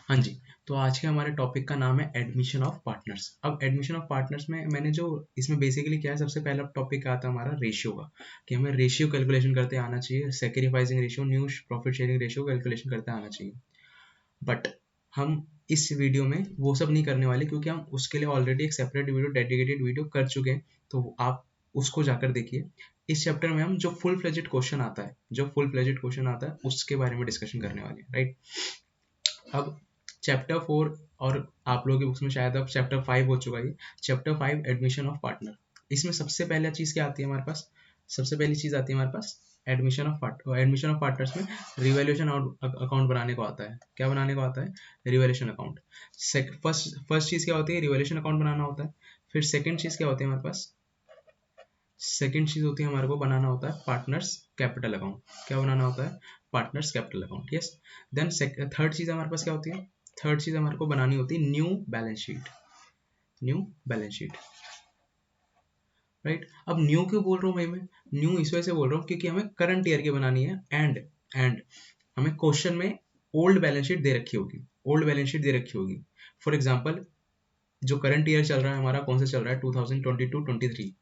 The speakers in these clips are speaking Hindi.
हाँ जी, तो आज के हमारे टॉपिक का नाम है एडमिशन ऑफ पार्टनर्स। अब एडमिशन ऑफ पार्टनर्स में मैंने जो इसमें बेसिकली क्या है, सबसे पहला टॉपिक आता है हमारा रेशियो का, कि हमें रेशियो कैलकुलेशन करते आना चाहिए, sacrificing ratio, new profit sharing ratio calculation करते आना चाहिए। बट हम इस वीडियो में वो सब नहीं करने वाले, क्योंकि हम उसके लिए ऑलरेडी एक सेपरेट वीडियो, डेडिकेटेड वीडियो कर चुके हैं, तो आप उसको जाकर देखिए। इस चैप्टर में हम जो फुल फ्लेजेड क्वेश्चन आता है, उसके बारे में डिस्कशन करने वाले हैं, राइट। अब चैप्टर 4 और आप लोगों की बुक्स में शायद अब चैप्टर 5 हो चुका है। Chapter 5 admission of partner. इसमें सबसे पहला चीज क्या आती है हमारे पास? सबसे पहली चीज आती है हमारे पास एडमिशन ऑफ पार्टनर्स में रिवैल्यूएशन अकाउंट बनाने को आता है। क्या बनाने को आता है? Revaluation account. फर्स्ट चीज क्या होती है? रिवैल्यूएशन अकाउंट बनाना होता है। फिर सेकंड चीज क्या होती है हमारे पास? सेकंड चीज होती है हमारे को बनाना होता है पार्टनर्स कैपिटल अकाउंट। क्या बनाना होता है? Partners capital account. Yes. Then third चीज हमारे पास क्या होती है? थर्ड चीज हमारे को बनानी होती है new balance sheet. New balance sheet, right. अब न्यू क्यों बोल रहा हूँ भाई मैं? न्यू इस वजह से बोल रहा हूँ क्योंकि हमें करंट ईयर की बनानी है, एंड हमें क्वेश्चन में ओल्ड बैलेंस शीट दे रखी होगी। ओल्ड बैलेंस शीट दे रखी होगी। फॉर एग्जाम्पल, जो करंट ईयर चल रहा है हमारा, कौन सा चल रहा है? 2022-23,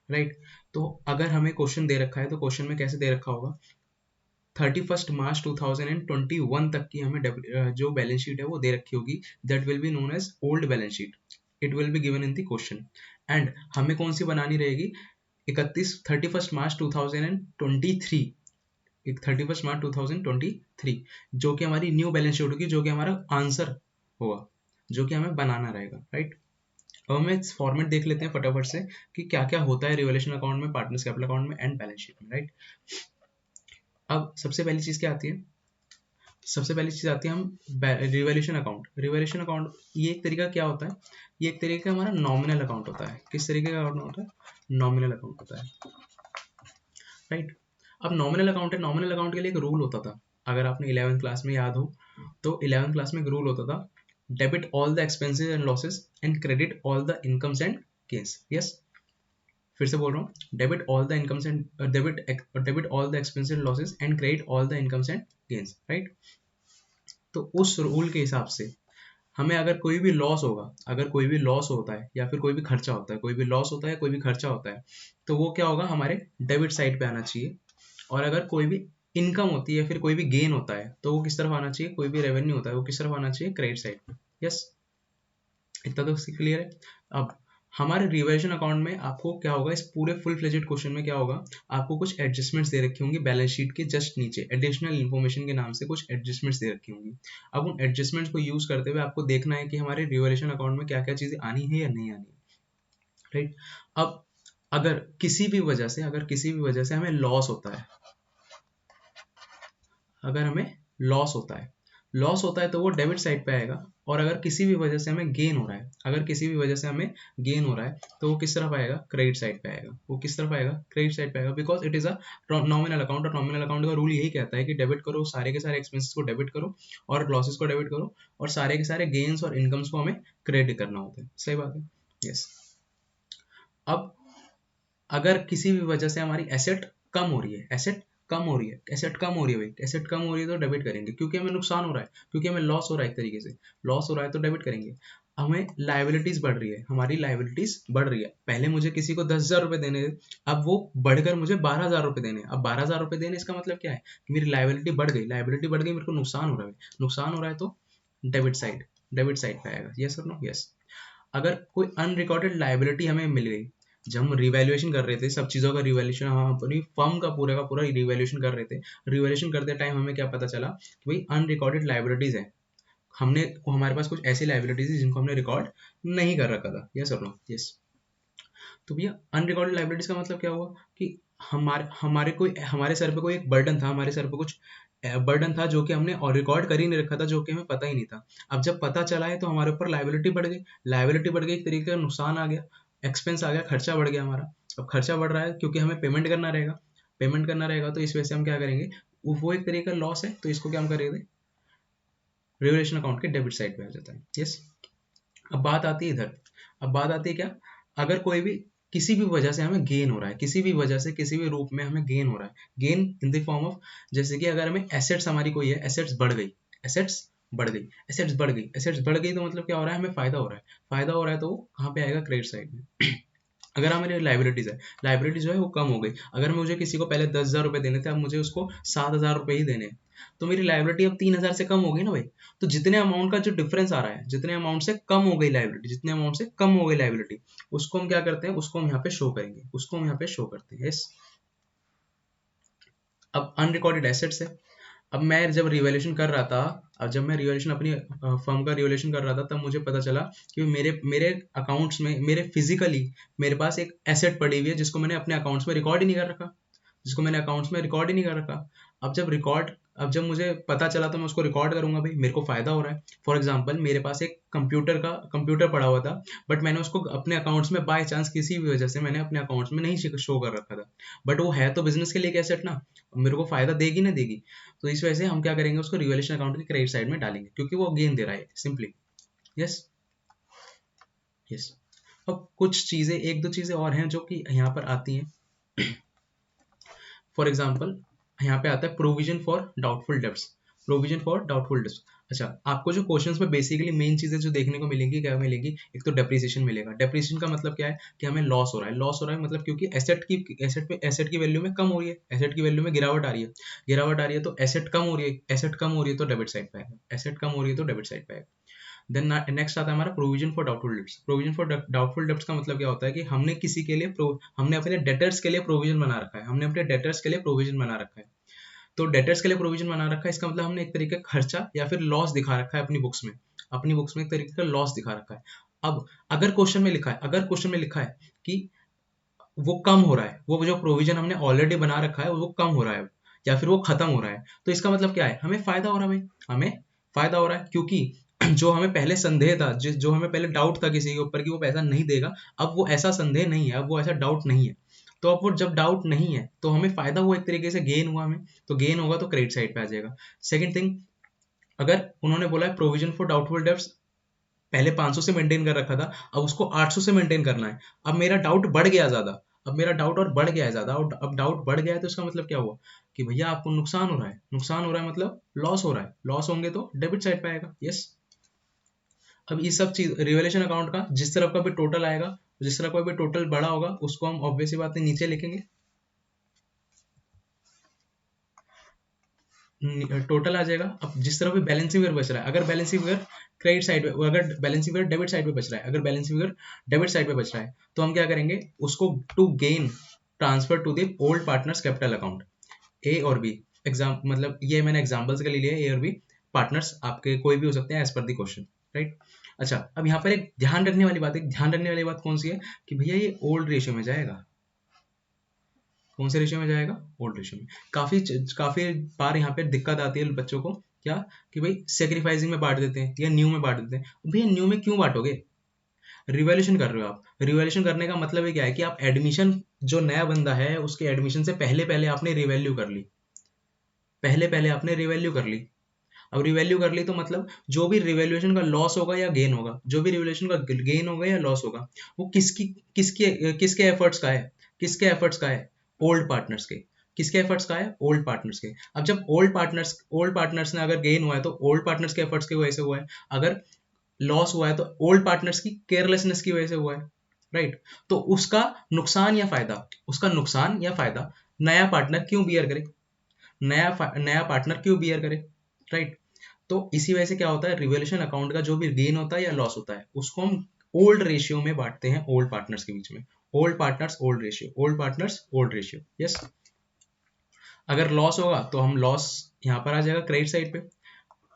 राइट। तो अगर हमें क्वेश्चन दे रखा है, तो क्वेश्चन में कैसे दे रखा होगा? 31 मार्च 2021 तक की हमें जो बैलेंस शीट है वो दे रखी होगी। That will be known as old balance sheet. It will be given in the question. And हमें कौन सी बनानी रहेगी? 31 मार्च 2023, 31 मार्च 2023, जो कि हमारी न्यू बैलेंस शीट होगी, जो कि हमारा आंसर होगा, जो कि हमें बनाना रहेगा, राइट। अब हमें फॉर्मेट देख लेते हैं फटाफट से कि क्या क्या होता है रिवैल्यूएशन अकाउंट में, पार्टनर्स कैपिटल अकाउंट में एंड बैलेंस शीट में, राइट। अब सबसे पहली चीज क्या आती है? सबसे पहली चीज आती है हम रिवैल्यूएशन अकाउंट। रिवैल्यूएशन अकाउंट ये एक तरीका क्या होता है? ये एक तरीके का हमारा नॉमिनल अकाउंट होता है। किस तरीके का अकाउंट होता है? नॉमिनल अकाउंट होता है, राइट। अब नॉमिनल अकाउंट है, नॉमिनल अकाउंट के लिए एक रूल होता था। अगर आपने 11th क्लास में याद हो, तो 11th क्लास में एक रूल होता था, debit all the expenses and losses and credit all the incomes and gains. Yes, फिर से बोल रहा हूँ, debit all the incomes and debit all the expenses and losses and credit all the incomes and gains, right. तो उस रूल के हिसाब से हमें अगर कोई भी लॉस होगा, अगर कोई भी लॉस होता है या फिर कोई भी खर्चा होता है, कोई भी लॉस होता है, कोई भी खर्चा होता है, तो वो क्या होगा? हमारे डेबिट साइड पे आना चाहिए। और अगर कोई भी इनकम होती है या फिर कोई भी गेन होता है, तो वो किस तरफ आना चाहिए? कोई भी रेवेन्यू होता है, वो किस तरफ आना चाहिए? क्रेडिट साइड पे। यस, इतना तो क्लियर है। अब हमारे रिवैल्यूएशन अकाउंट में आपको क्या होगा? इस पूरे फुल फ्लेजेड क्वेश्चन में क्या होगा? आपको कुछ एडजस्टमेंट्स दे रखी होंगी बैलेंस शीट के जस्ट नीचे, एडिशनल इन्फॉर्मेशन के नाम से कुछ एडजस्टमेंट्स दे रखी होंगी। अब उन एडजस्टमेंट्स को यूज करते हुए आपको देखना है कि हमारे रिवैल्यूएशन अकाउंट में क्या क्या चीजें आनी है या नहीं आनी है, राइट। अब अगर किसी भी वजह से, हमें लॉस होता है, अगर हमें लॉस होता है तो वो डेबिट साइड पे आएगा। और अगर किसी भी वजह से हमें गेन हो रहा है, तो वो किस तरफ आएगा? क्रेडिट साइड पे आएगा। वो किस तरफ आएगा? क्रेडिट साइड पे आएगा, because it is a nominal account. और नॉमिनल अकाउंट का रूल यही कहता है कि डेबिट करो, सारे के सारे एक्सपेंसेस को डेबिट करो और लॉसेस को डेबिट करो, और सारे के सारे गेन्स और इनकम्स को हमें क्रेडिट करना होता है। सही बात है, यस। अब अगर किसी भी वजह से हमारी एसेट कम हो रही है, एसेट कम हो रही है भाई, एसेट कम हो रही है तो डेबिट करेंगे, क्योंकि हमें नुकसान हो रहा है, क्योंकि हमें लॉस हो रहा है, एक तरीके से लॉस हो रहा है तो डेबिट करेंगे। हमें लाइबिलिटीज बढ़ रही है, हमारी लाइबिलिटीज बढ़ रही है। पहले मुझे किसी को 10,000 रुपए देने थे, अब वो बढ़कर मुझे 12,000 रुपए देने। अब 12,000 रुपए देने, इसका मतलब क्या है? कि मेरी लाइबिलिटी बढ़ गई, मेरे को नुकसान हो रहा है, तो डेबिट साइड पे आएगा। यस और नो? यस। अगर कोई अनरिकॉर्डेड लाइबिलिटी हमें मिल गई, जब हम रिवैल्यूएशन कर रहे थे, सब चीज़ों का रिवैल्यूएशन, हम अपनी फर्म का पूरा रिवैल्यूएशन कर रहे थे, रिवैल्यूएशन करते टाइम हमें क्या पता चला कि भाई अनरिकॉर्डेड लाइबिलिटीज है, हमारे पास कुछ ऐसी लाइबिलिटीज है जिनको हमने रिकॉर्ड नहीं कर रखा था। यस और नो? यस। तो भैया अनरिकॉर्डेड लाइबिलिटीज का मतलब क्या हुआ? कि हमारे सर पे कोई एक बर्डन था, हमारे सर पे कुछ बर्डन था जो कि हमने और रिकॉर्ड कर ही नहीं रखा था, जो कि हमें पता ही नहीं था। अब जब पता चला है तो हमारे ऊपर लाइबिलिटी बढ़ गई, एक तरीके का नुकसान आ गया, एक्सपेंस आ गया, खर्चा बढ़ गया हमारा। अब खर्चा बढ़ रहा है क्योंकि हमें पेमेंट करना रहेगा, तो इस वजह से हम क्या करेंगे? वो एक तरीके का लॉस है, तो इसको क्या हम करेंगे? रिवैल्यूएशन अकाउंट के डेबिट साइड पे आ जाता है। यस। अब बात आती है इधर, क्या? अगर कोई भी किसी भी वजह से हमें गेन हो रहा है, किसी भी रूप में हमें गेन हो रहा है, gain in the form of, जैसे कि अगर हमें एसेट्स, हमारी कोई है, एसेट्स बढ़ बढ़ गई, एसेट्स बढ़ गई, एसेट्स बढ़ गई तो मतलब क्या हो रहा है, हमें फायदा हो रहा है, फायदा हो रहा है तो वो कहाँ पे आएगा, क्रेडिट साइड में। अगर हमारी लाइबिलिटीज है, लाइबिलिटी जो है वो कम हो गई, अगर मुझे किसी को पहले 10,000 रुपए देने थे, अब मुझे उसको 7,000 रुपए ही देने हैं, तो मेरी लाइबिलिटी अब 3,000 से कम हो गई ना भाई। तो जितने अमाउंट का जो डिफरेंस आ रहा है, जितने अमाउंट से कम हो गई लाइबिलिटी, जितने अमाउंट से कम हो गई लाइबिलिटी, उसको हम क्या करते हैं, उसको हम यहाँ पे शो करेंगे, उसको हम यहाँ पे शो करते हैं। यस। अब अनरिकॉर्डेड एसेट्स है। अब मैं जब रिवैल्यूएशन कर रहा था, अब जब मैं रिवैल्यूएशन अपनी फर्म का रिवैल्यूएशन कर रहा था, तब मुझे पता चला कि मेरे मेरे अकाउंट्स में, मेरे फिजिकली मेरे पास एक एसेट पड़ी हुई है जिसको मैंने अपने अकाउंट्स में रिकॉर्ड ही नहीं कर रखा, जिसको मैंने अकाउंट्स में रिकॉर्ड ही नहीं कर रखा। अब जब मुझे पता चला तो मैं उसको रिकॉर्ड करूंगा भाई, मेरे को फायदा हो रहा है। फॉर एग्जांपल मेरे पास एक कंप्यूटर पड़ा हुआ था, बट मैंने उसको अपने अकाउंट्स में बाय चांस किसी भी वजह से मैंने अपने अकाउंट्स में नहीं शो कर रखा था, बट वो है तो बिजनेस के लिए एक एसेट ना, मेरे को फायदा देगी ना देगी। तो इस वजह से हम क्या करेंगे, उसको रिवैल्यूएशन अकाउंट के क्रेडिट साइड में डालेंगे, क्योंकि वो गेन दे रहा है सिंपली। यस। यस। अब कुछ चीजें, एक दो चीजें और हैं जो कि यहाँ पर आती हैं। फॉर एग्जाम्पल यहाँ पे आता है provision for doubtful debts, provision for doubtful debts. अच्छा, आपको जो क्वेश्चंस में बेसिकली मेन चीजें जो देखने को मिलेंगी, क्या मिलेगी, एक तो डेप्रिसिएशन मिलेगा। डेप्रिसिएशन का मतलब क्या है कि हमें लॉस हो रहा है, लॉस हो रहा है मतलब क्योंकि एसेट की वैल्यू में कम हो रही है, एसेट की वैल्यू में गिरावट आ रही है, गिरावट आ रही है तो एसेट कम हो रही है, एसेट कम हो रही है तो डेबिट साइड पे आएगा, एसेट कम हो रही है तो डेबिट साइड पे आएगा। देन नेक्स्ट आता है हमारा provision for doubtful debts. Provision for doubtful debts का मतलब क्या होता है कि हमने किसी के लिए हमने अपने डेटर्स के लिए प्रोविजन बना रखा है, हमने अपने डेटर्स के लिए प्रोविजन बना रखा है। तो डेटर्स के लिए प्रोविजन बना रखा है, इसका मतलब हमने एक तरीके का खर्चा या फिर लॉस दिखा रखा है अपनी बुक्स में, अपनी बुक्स में एक तरीके का लॉस दिखा रखा है। अब अगर क्वेश्चन में लिखा है, अगर क्वेश्चन में लिखा है कि वो कम हो रहा है, वो जो प्रोविजन हमने ऑलरेडी बना रखा है वो कम हो रहा है या फिर वो खत्म हो रहा है, तो इसका मतलब क्या है, हमें फायदा हो रहा है भाई, हमें फायदा हो रहा है, क्योंकि जो हमें पहले संदेह था, जो हमें पहले डाउट था किसी के ऊपर कि वो पैसा नहीं देगा, अब वो ऐसा संदेह नहीं है, अब वो ऐसा डाउट नहीं है। तो अब वो जब डाउट नहीं है तो हमें फायदा हुआ, एक तरीके से गेन हुआ हमें, तो गेन होगा तो क्रेडिट साइड पे आ जाएगा। सेकंड थिंग, अगर उन्होंने बोला है प्रोविजन फॉर डाउटफुल डेब्ट्स पहले 500 से मेंटेन कर रखा था, अब उसको 800 से मेंटेन करना है, अब मेरा डाउट बढ़ गया ज्यादा, अब मेरा डाउट और बढ़ गया है ज्यादा, और अब डाउट बढ़ गया है तो इसका मतलब क्या हुआ कि भैया आपको नुकसान हो रहा है, नुकसान हो रहा है मतलब लॉस हो रहा है, लॉस होंगे तो डेबिट साइड पे आएगा। यस। अब ये सब चीज रिवैल्यूएशन अकाउंट का जिस तरफ का भी टोटल आएगा, जिस तरह का भी टोटल बड़ा होगा उसको हम ऑब्वियसली बात है नीचे लिखेंगे, टोटल आ जाएगा। अब जिस तरह भी बैलेंसिंग फिगर बच रहा है, अगर बैलेंसिंग फिगर क्रेडिट साइड पे, अगर बैलेंसिंग फिगर डेबिट साइड पे बच रहा है, अगर बैलेंसिंग फिगर डेबिट साइड पे बच रहा है, तो हम क्या करेंगे, उसको to gain transfer to the old partners capital account, A और बी। एग्जाम मतलब ये मैंने एग्जांपल्स के लिए लिया है, ए और बी पार्टनर्स आपके कोई भी हो सकते हैं as per the question, right. अच्छा, अब यहाँ पर एक ध्यान रखने वाली बात, एक ध्यान रखने वाली बात कौन सी है कि भैया ये ओल्ड रेशियो में जाएगा, कौन से रेशियो में जाएगा, ओल्ड रेशियो में। काफी बार यहाँ पे दिक्कत आती है बच्चों को, क्या कि भाई सेक्रीफाइसिंग में बांट देते हैं या न्यू में बांट देते हैं। भैया न्यू में क्यों बांटोगे, रिवैल्यूएशन कर रहे हो आप, रिवैल्यूएशन करने का मतलब ये क्या है कि आप एडमिशन, जो नया बंदा है उसके एडमिशन से पहले पहले आपने रिवैल्यू कर ली, पहले पहले आपने रिवैल्यू कर ली। अब रिवैल्यू कर ली तो मतलब जो भी रिवैल्यूएशन का लॉस होगा या गेन होगा, जो भी रिवैल्यूएशन का गेन होगा या लॉस होगा, वो किसकी किसके किसके एफर्ट्स का है, किसके एफर्ट्स का है, ओल्ड पार्टनर्स के। किसके एफर्ट्स का है, ओल्ड पार्टनर्स के। अब जब ओल्ड पार्टनर्स ने अगर गेन हुआ है तो ओल्ड पार्टनर्स के एफर्ट्स की वजह से हुआ है, अगर लॉस हुआ है तो ओल्ड पार्टनर्स की केयरलेसनेस की वजह से हुआ है, राइट। तो उसका नुकसान या फायदा, उसका नुकसान या फायदा नया पार्टनर क्यों बियर करे, नया पार्टनर क्यों बियर करे, राइट। तो इसी वजह से क्या होता है, रिवैल्यूएशन अकाउंट का जो भी गेन होता है या लॉस होता है उसको हम ओल्ड रेशियो में बांटते हैं, ओल्ड पार्टनर्स के बीच में, old partners old ratio, old partners old ratio. Yes. अगर लॉस होगा तो हम लॉस यहाँ पर आ जाएगा क्रेडिट साइड पे,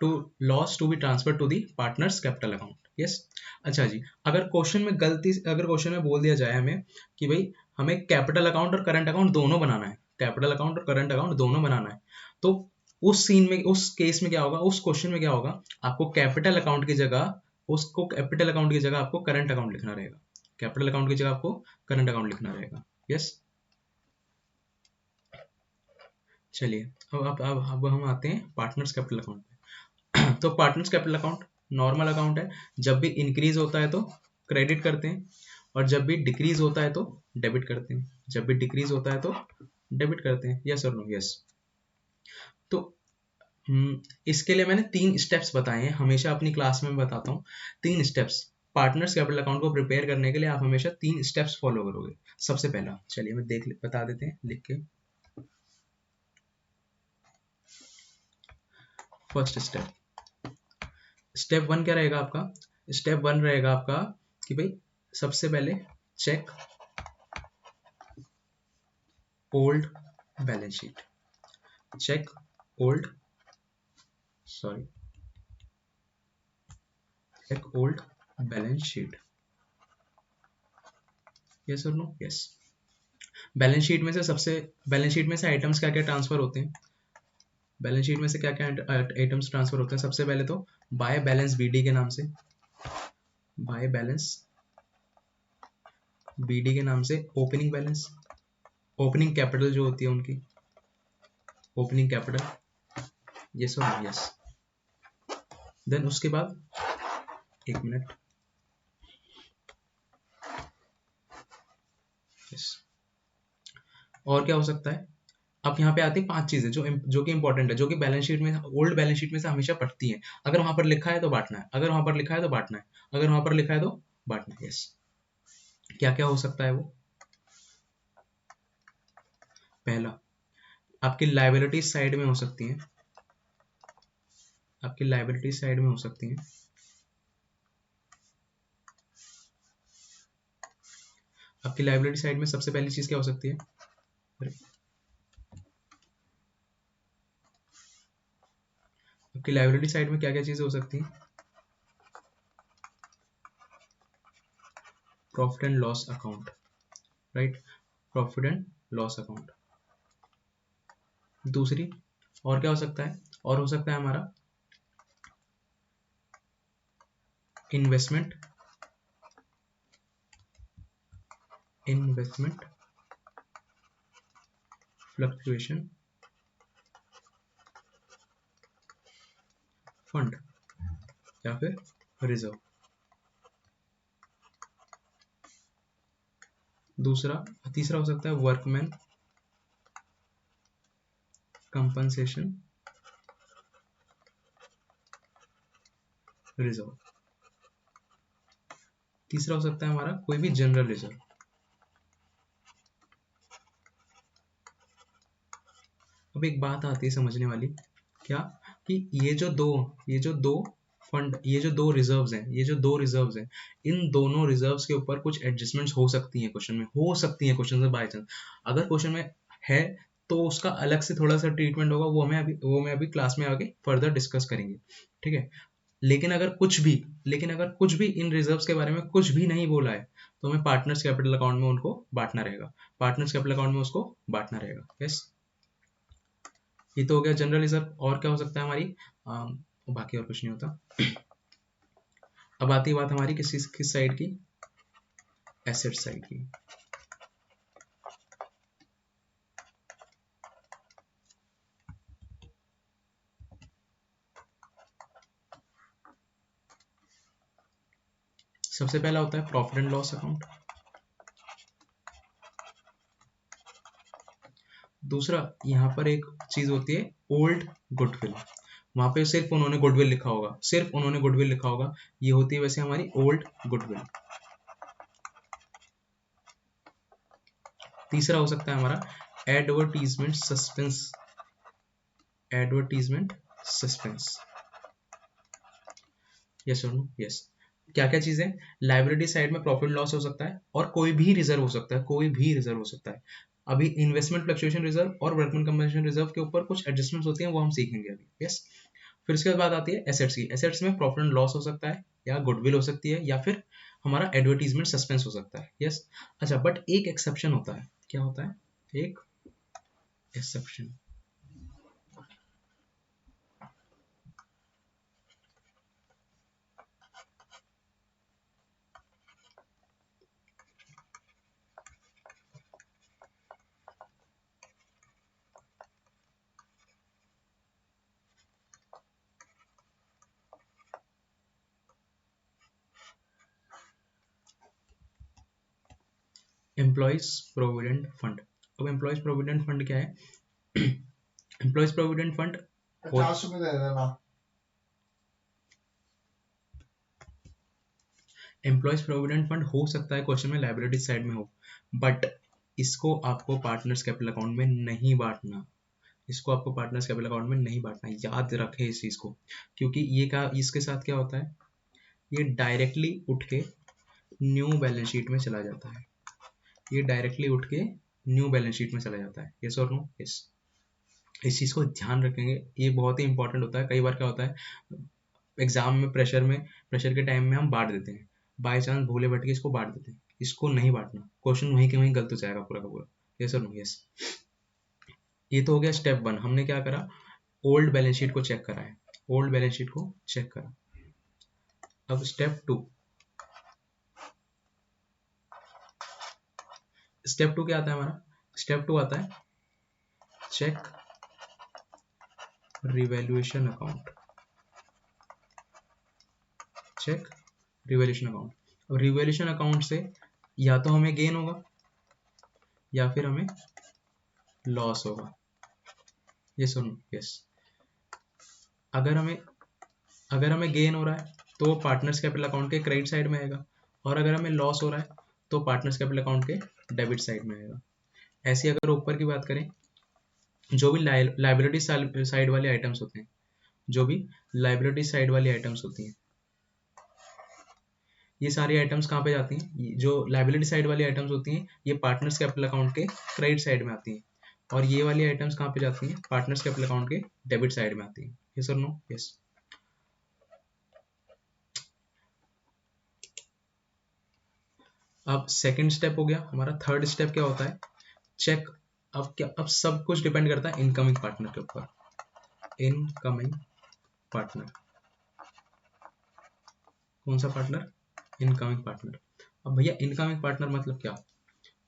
to loss to be transferred to the partners capital account. Yes. अच्छा जी, अगर क्वेश्चन में बोल दिया जाए हमें कि भाई हमें कैपिटल अकाउंट और करंट अकाउंट दोनों बनाना है, कैपिटल अकाउंट और करंट अकाउंट दोनों बनाना है, तो उस सीन में, उस केस में क्या होगा, उस क्वेश्चन में क्या होगा, आपको कैपिटल अकाउंट की जगह, उसको कैपिटल अकाउंट की जगह आपको करंट अकाउंट लिखना रहेगा, कैपिटल अकाउंट की जगह आपको करंट अकाउंट लिखना रहेगा। यस। चलिए, अब हम आते हैं पार्टनर्स कैपिटल अकाउंट पे। तो partners capital account normal account है, जब भी इंक्रीज होता है तो क्रेडिट करते हैं, और जब भी डिक्रीज होता है तो डेबिट करते हैं, जब भी डिक्रीज होता है तो डेबिट करते हैं। यस और नो, यस। तो इसके लिए मैंने 3 स्टेप्स बताए हैं, हमेशा अपनी क्लास में बताता हूँ 3 स्टेप्स। पार्टनर्स कैपिटल अकाउंट को प्रिपेयर करने के लिए आप हमेशा 3 स्टेप्स फॉलो करोगे। सबसे पहला, चलिए मैं बता देते हैं लिख के। फर्स्ट स्टेप 1 क्या रहेगा आपका? स्टेप 1 रहेगा आपका कि भाई सबसे पहले check old balance sheet. Check old sorry check old balance sheet. Yes और नो? यस। बैलेंस शीट में से आइटम्स क्या क्या ट्रांसफर होते हैं? बैलेंस शीट में से क्या क्या आइटम्स ट्रांसफर होते हैं? सबसे पहले तो बाय बैलेंस बीडी के नाम से, बाय बैलेंस बीडी के नाम से ओपनिंग बैलेंस, ओपनिंग कैपिटल जो होती है उनकी, ओपनिंग कैपिटल। यस और यस। देन उसके बाद एक मिनट, यस। और क्या हो सकता है? अब यहाँ पे आती है 5 चीजें जो कि इंपॉर्टेंट है, जो कि बैलेंस शीट में, ओल्ड बैलेंस शीट में से हमेशा पड़ती है। अगर वहां पर लिखा है तो बांटना है, अगर वहां पर लिखा है तो बांटना है, अगर वहां पर लिखा है तो बांटना है। यस। क्या क्या हो सकता है वो? पहला, आपकी लाइबिलिटी साइड में हो सकती है, आपकी लाइबिलिटी साइड में हो सकती है। आपकी लाइबिलिटी साइड में सबसे पहली चीज क्या हो सकती है? आपकी लाइबिलिटी साइड में क्या क्या चीजें हो सकती हैं? Profit and loss account, right? Profit and loss account. दूसरी, और क्या हो सकता है? और हो सकता है हमारा इन्वेस्टमेंट, इन्वेस्टमेंट फ्लक्चुएशन फंड या फिर रिजर्व। दूसरा, तीसरा हो सकता है वर्कमैन कंपनसेशन रिजर्व। तीसरा हो सकता है हमारा कोई भी जनरल रिजर्व। अब एक बात आती है समझने वाली, क्या? कि ये जो दो फंड, ये जो दो रिजर्व्स हैं, ये जो दो रिजर्व्स हैं, इन दोनों रिजर्व्स के ऊपर कुछ एडजस्टमेंट्स हो सकती हैं क्वेश्चन में, हो सकती हैं क्वेश्चन में बाय चांस। अगर क्वेश्चन में है तो उसका अलग से थोड़ा सा ट्रीटमेंट होगा, वो मैं अभी क्लास में आगे फर्दर डिस्कस करेंगे, ठीक है? लेकिन अगर कुछ भी इन रिजर्व्स के बारे में कुछ भी नहीं बोला है तो हमें पार्टनर्स कैपिटल अकाउंट में उनको बांटना रहेगा, पार्टनर्स कैपिटल अकाउंट में उसको बांटना रहेगा। यस। ये तो हो गया जनरल रिजर्व। और क्या हो सकता है हमारी? बाकी और कुछ नहीं होता। अब आती है बात हमारी किस साइड की? एसेट साइड की। सबसे पहला होता है प्रॉफिट एंड लॉस अकाउंट। दूसरा, यहाँ पर एक चीज होती है ओल्ड गुडविल। वहां पे सिर्फ उन्होंने गुडविल लिखा होगा, सिर्फ उन्होंने गुडविल लिखा होगा। ये होती है वैसे हमारी ओल्ड गुडविल। तीसरा हो सकता है हमारा advertisement suspense, advertisement suspense. Yes और नो? यस। क्या क्या चीजें? लाइबिलिटी साइड में प्रॉफिट लॉस हो सकता है और कोई भी रिजर्व हो सकता है, कोई भी रिजर्व हो सकता है। अभी इन्वेस्टमेंट फ्लक्चुएशन रिजर्व और वर्कमैन कंपनसेशन रिजर्व के ऊपर कुछ एडजस्टमेंट्स होती हैं, वो हम सीखेंगे अभी। यस। फिर उसके बाद आती है एसेट्स की। एसेट्स में प्रॉफिट एंड लॉस हो सकता है, या गुडविल हो सकती है, या फिर हमारा एडवर्टीजमेंट सस्पेंस हो सकता है। यस। अच्छा, बट एक एक्सेप्शन होता है। क्या होता है? एक एक्सेप्शन। Employees provident fund. अब एम्प्लॉयज प्रोविडेंट फंड क्या है? एम्प्लॉयज प्रोविडेंट फंड ₹50 दे देना। एम्प्लॉयज प्रोविडेंट फंड हो सकता है क्वेश्चन में लाइबिलिटी साइड में हो, बट इसको आपको पार्टनर्स कैपिटल अकाउंट में नहीं बांटना, इसको आपको पार्टनर्स कैपिटल अकाउंट में नहीं बांटना, याद रखें इस चीज को, क्योंकि ये क्या, इसके साथ क्या होता है, ये डायरेक्टली उठ के न्यू बैलेंस शीट में चला जाता है, ये डायरेक्टली उठ के न्यू बैलेंस शीट में चला जाता है, यस और नो, यस। इस चीज को ध्यान रखेंगे, ये बहुत ही इंपॉर्टेंट होता है। कई बार क्या होता है एग्जाम में, प्रेशर के टाइम में हम बांट देते हैं, बाय चांस भूले भटके इसको बांट देते हैं, इसको नहीं बांटना, क्वेश्चन वहीं के वहीं गलत हो जाएगा पूरा का पूरा, यस और नो, यस। ये तो हो गया स्टेप 1, हमने क्या करा, ओल्ड बैलेंस शीट को चेक करा है, ओल्ड बैलेंस शीट को चेक करा। अब स्टेप 2, स्टेप 2 क्या आता है हमारा, स्टेप 2 आता है check revaluation account, check revaluation account. अब रिवैल्यूएशन अकाउंट से या तो हमें गेन होगा या फिर हमें लॉस होगा, यस और नो, यस। अगर हमें गेन हो रहा है तो पार्टनर्स कैपिटल अकाउंट के क्रेडिट साइड में आएगा, और अगर हमें लॉस हो रहा है तो पार्टनर्स कैपिटल अकाउंट के डेबिट साइड में आएगा। ऐसे अगर ऊपर की बात करें, जो भी लाइबिलिटी साइड वाले आइटम्स होते हैं, जो भी लाइबिलिटी साइड वाली आइटम्स होती हैं, ये सारी आइटम्स कहाँ पे जाती हैं, जो लाइबिलिटी साइड वाली आइटम्स होती हैं ये पार्टनर्स कैपिटल अकाउंट के क्रेडिट साइड में आती हैं, और ये वाली आइटम्स कहाँ पे जाती हैं, पार्टनर्स कैपिटल अकाउंट के डेबिट साइड में आती हैं, यस और नो, यस। अब सेकंड स्टेप हो गया हमारा, थर्ड स्टेप क्या होता है, चेक। अब सब कुछ डिपेंड करता है इनकमिंग पार्टनर के ऊपर, इनकमिंग पार्टनर, कौन सा पार्टनर, इनकमिंग पार्टनर। अब भैया इनकमिंग पार्टनर मतलब क्या,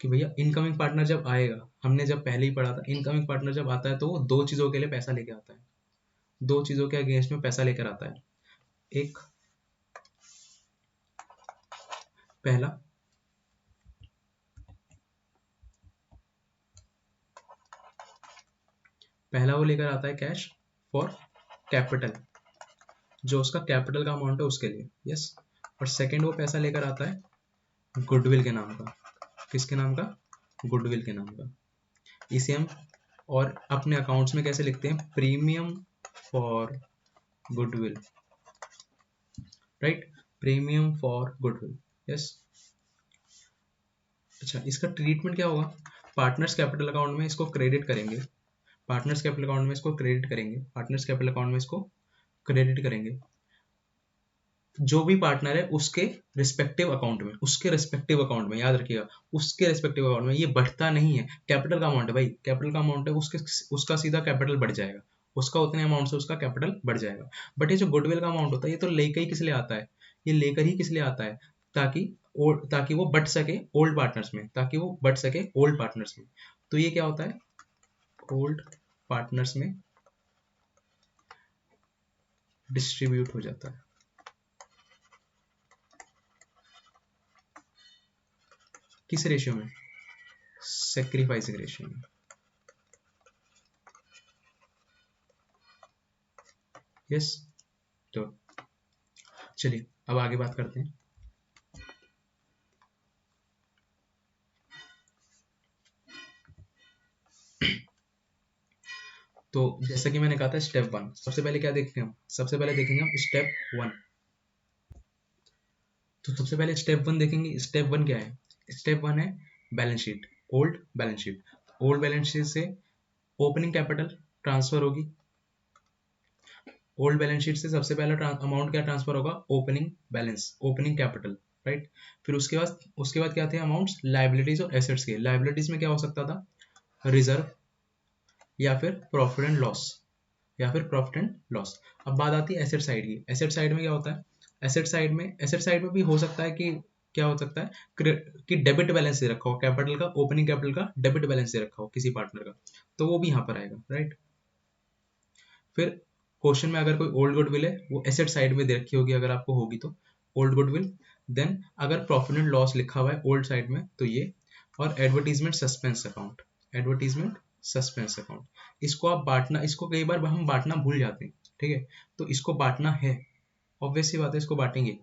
कि भैया इनकमिंग पार्टनर जब आएगा, हमने जब पहले ही पढ़ा था, इनकमिंग पार्टनर जब आता है तो वो दो चीजों के लिए पैसा लेके आता है, दो चीजों के अगेंस्ट में पैसा लेकर आता है। एक, पहला पहला वो लेकर आता है कैश फॉर कैपिटल, जो उसका कैपिटल का अमाउंट है उसके लिए, यस। और सेकंड वो पैसा लेकर आता है गुडविल के नाम का, किसके नाम का, गुडविल के नाम का। इसे हम और अपने अकाउंट्स में कैसे लिखते हैं, premium for goodwill, right, premium for goodwill, yes. अच्छा, इसका ट्रीटमेंट क्या होगा, पार्टनर्स कैपिटल अकाउंट में इसको क्रेडिट करेंगे, पार्टनर्स कैपिटल अकाउंट में इसको क्रेडिट करेंगे, पार्टनर्स कैपिटल अकाउंट में इसको क्रेडिट करेंगे, जो भी पार्टनर है उसके रिस्पेक्टिव अकाउंट में, उसके रिस्पेक्टिव अकाउंट में, याद रखिएगा, उसके रिस्पेक्टिव अकाउंट में, ये बढ़ता नहीं है, कैपिटल का अमाउंट है भाई, कैपिटल का अमाउंट है, उसका सीधा कैपिटल बढ़ जाएगा, उसका उतने अमाउंट से उसका कैपिटल बढ़ जाएगा। बट ये जो गुडविल का अमाउंट होता है ये तो लेकर ही किस लिए आता है, ये लेकर ही किस लिए आता है, ताकि ताकि वो बढ़ सके ओल्ड पार्टनर्स में, ताकि वो बढ़ सके ओल्ड पार्टनर्स में। तो ये क्या होता है, ओल्ड पार्टनर्स में डिस्ट्रीब्यूट हो जाता है, किस रेशियो में, सेक्रीफाइसिंग रेशियो में, यस। तो चलिए अब आगे बात करते हैं। तो जैसा कि मैंने कहा था स्टेप 1, सबसे पहले क्या देखेंगे हम, सबसे पहले देखेंगे हम स्टेप 1। तो सबसे पहले स्टेप 1 देखेंगे, स्टेप 1 क्या है, स्टेप 1 है balance sheet, old balance sheet. Old balance sheet से ओपनिंग कैपिटल ट्रांसफर होगी, ओल्ड बैलेंस शीट से सबसे पहला अमाउंट क्या ट्रांसफर होगा, opening balance, opening capital, right. फिर उसके बाद क्या थे अमाउंट्स, लाइबिलिटीज और एसेट्स के। लाइबिलिटीज में क्या हो सकता था, रिजर्व, या फिर प्रॉफिट एंड लॉस, या फिर प्रॉफिट एंड लॉस। अब बात आती है एसेट साइड की, एसेट साइड में क्या होता है, एसेट साइड में भी हो सकता है कि क्या हो सकता है कि डेबिट बैलेंस दे रखा हो, कैपिटल का, ओपनिंग कैपिटल का डेबिट बैलेंस दे रखा हो किसी पार्टनर का, तो वो भी यहाँ पर आएगा, राइट। फिर क्वेश्चन में अगर कोई ओल्ड गुडविल है वो एसेट साइड में दे रखी होगी, अगर आपको होगी तो ओल्ड गुडविल। देन अगर प्रॉफिट एंड लॉस लिखा हुआ है ओल्ड साइड में तो ये, और advertisement suspense account, advertisement suspense account, इसको आप बांटना, इसको कई बार हम बांटना भूल जाते हैं, ठीक है, तो इसको बांटना है, ऑब्वियस सी बात है, इसको बांटेंगे,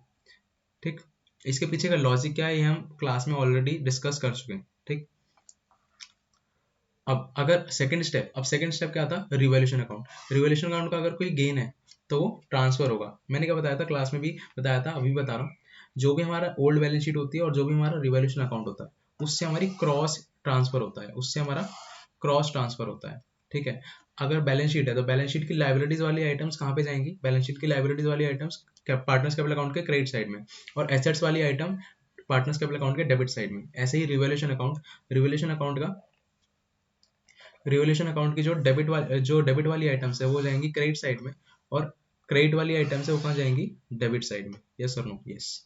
ठीक। इसके पीछे का लॉजिक क्या है ये हम क्लास में ऑलरेडी डिस्कस कर चुके हैं, ठीक। अब अगर सेकंड स्टेप क्या था, रिवॉल्यूशन अकाउंट। रिवॉल्यूशन अकाउंट का अगर कोई गेन है तो वो ट्रांसफर होगा। मैंने क्या बताया था क्लास में भी बताया था, अभी बता रहा हूँ, जो भी हमारा ओल्ड बैलेंस शीट होती है और जो भी हमारा रिवॉल्यूशन अकाउंट होता है उससे हमारी क्रॉस ट्रांसफर होता है, उससे हमारा क्रॉस ट्रांसफर होता है, ठीक है। अगर बैलेंस शीट है तो बैलेंस शीट की लाइबिलिटीज वाली आइटम्स कहाँ पे जाएंगी, बैलेंस शीट की लाइबिलिटीज वाली आइटम्स पार्टनर्स कैपिटल अकाउंट के क्रेडिट साइड में, और एसेट्स वाली आइटम पार्टनर्स कैपिटल अकाउंट के डेबिट साइड में। ऐसे ही रिवॉल्यूशन अकाउंट का रिवोल्यूशन अकाउंट की जो डेबिट वाली आइटम्स है वो जाएंगी क्रेडिट साइड में, और क्रेडिट वाली आइटम्स है वो कहाँ जाएंगी, डेबिट साइड में। यस और नो, यस।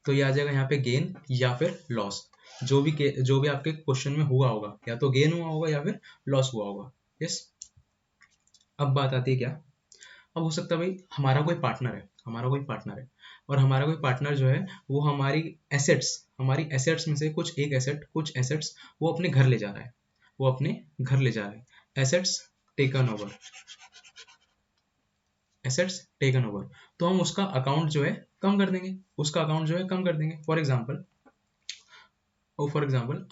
तो ये आ जाएगा यहाँ पे गेन या फिर लॉस, जो भी आपके क्वेश्चन में हुआ होगा, या तो गेन हुआ होगा या फिर लॉस हुआ होगा। यस। अब बात आती है क्या, अब हो सकता है भाई हमारा कोई पार्टनर है, और हमारा कोई पार्टनर जो है वो हमारी एसेट्स में से कुछ एसेट्स वो अपने घर ले जा रहा है, एसेट्स टेकन ओवर, तो हम उसका अकाउंट जो है कम कर देंगे, फॉर एग्जाम्पल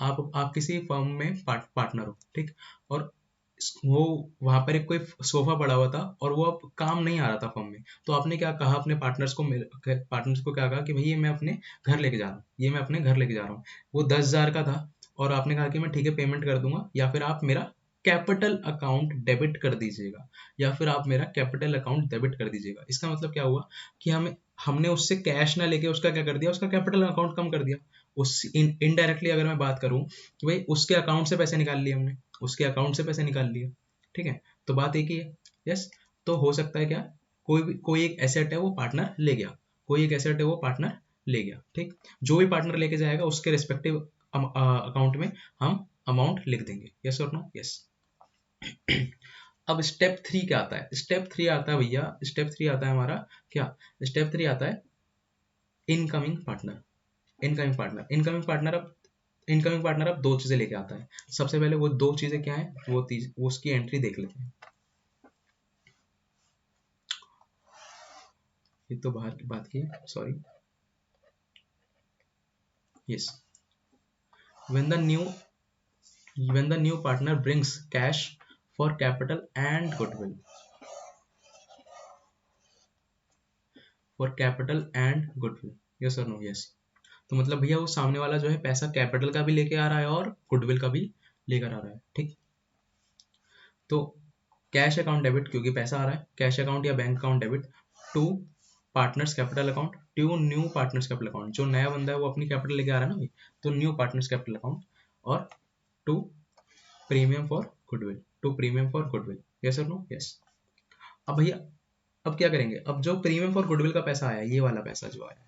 आप किसी फर्म में पार्टनर हो, ठीक, और वो वहां पर एक कोई सोफा पड़ा हुआ था और वो अब काम नहीं आ रहा था फर्म में, तो आपने क्या कहा अपने पार्टनर्स को क्या कहा कि भाई ये मैं अपने घर लेके जा रहा हूँ, वो 10,000 का था, और आपने कहा कि मैं ठीक है पेमेंट कर दूंगा, या फिर आप मेरा कैपिटल अकाउंट डेबिट कर दीजिएगा, इसका मतलब क्या हुआ कि हमने उससे कैश ना लेके उसका क्या कर दिया, उसका कैपिटल अकाउंट कम कर दिया। उस इनडायरेक्टली अगर मैं बात करूं कि भाई उसके अकाउंट से पैसे निकाल लिए हमने, ठीक है, तो बात एक ही है। यस। तो हो सकता है क्या, कोई एक एसेट है वो पार्टनर ले गया, ठीक, जो भी पार्टनर लेके जाएगा उसके रिस्पेक्टिव अकाउंट में हम अमाउंट लिख देंगे। यस और नो, यस। अब स्टेप थ्री आता है हमारा क्या, स्टेप थ्री आता है इनकमिंग पार्टनर। इनकमिंग पार्टनर अब दो चीजें लेके आता है। सबसे पहले वो दो चीजें क्या है, वो उसकी एंट्री देख लेते हैं। ये तो बाहर की बात की है, sorry. Yes. when the new partner brings cash for capital and goodwill, yes or no, yes। तो मतलब भैया वो सामने वाला जो है पैसा कैपिटल का भी लेके आ रहा है और गुडविल का भी लेकर आ रहा है, ठीक। तो कैश अकाउंट डेबिट, क्योंकि पैसा आ रहा है, कैश अकाउंट या bank account debit to partners capital account, to new partners capital account, जो नया बंदा है वो अपनी कैपिटल लेके आ रहा है ना भाई, तो न्यू पार्टनर्स कैपिटल अकाउंट, और to premium for goodwill, yes और नो, यस। अब भैया अब क्या करेंगे, अब जो प्रीमियम फॉर गुडविल का पैसा आया, ये वाला पैसा जो आया,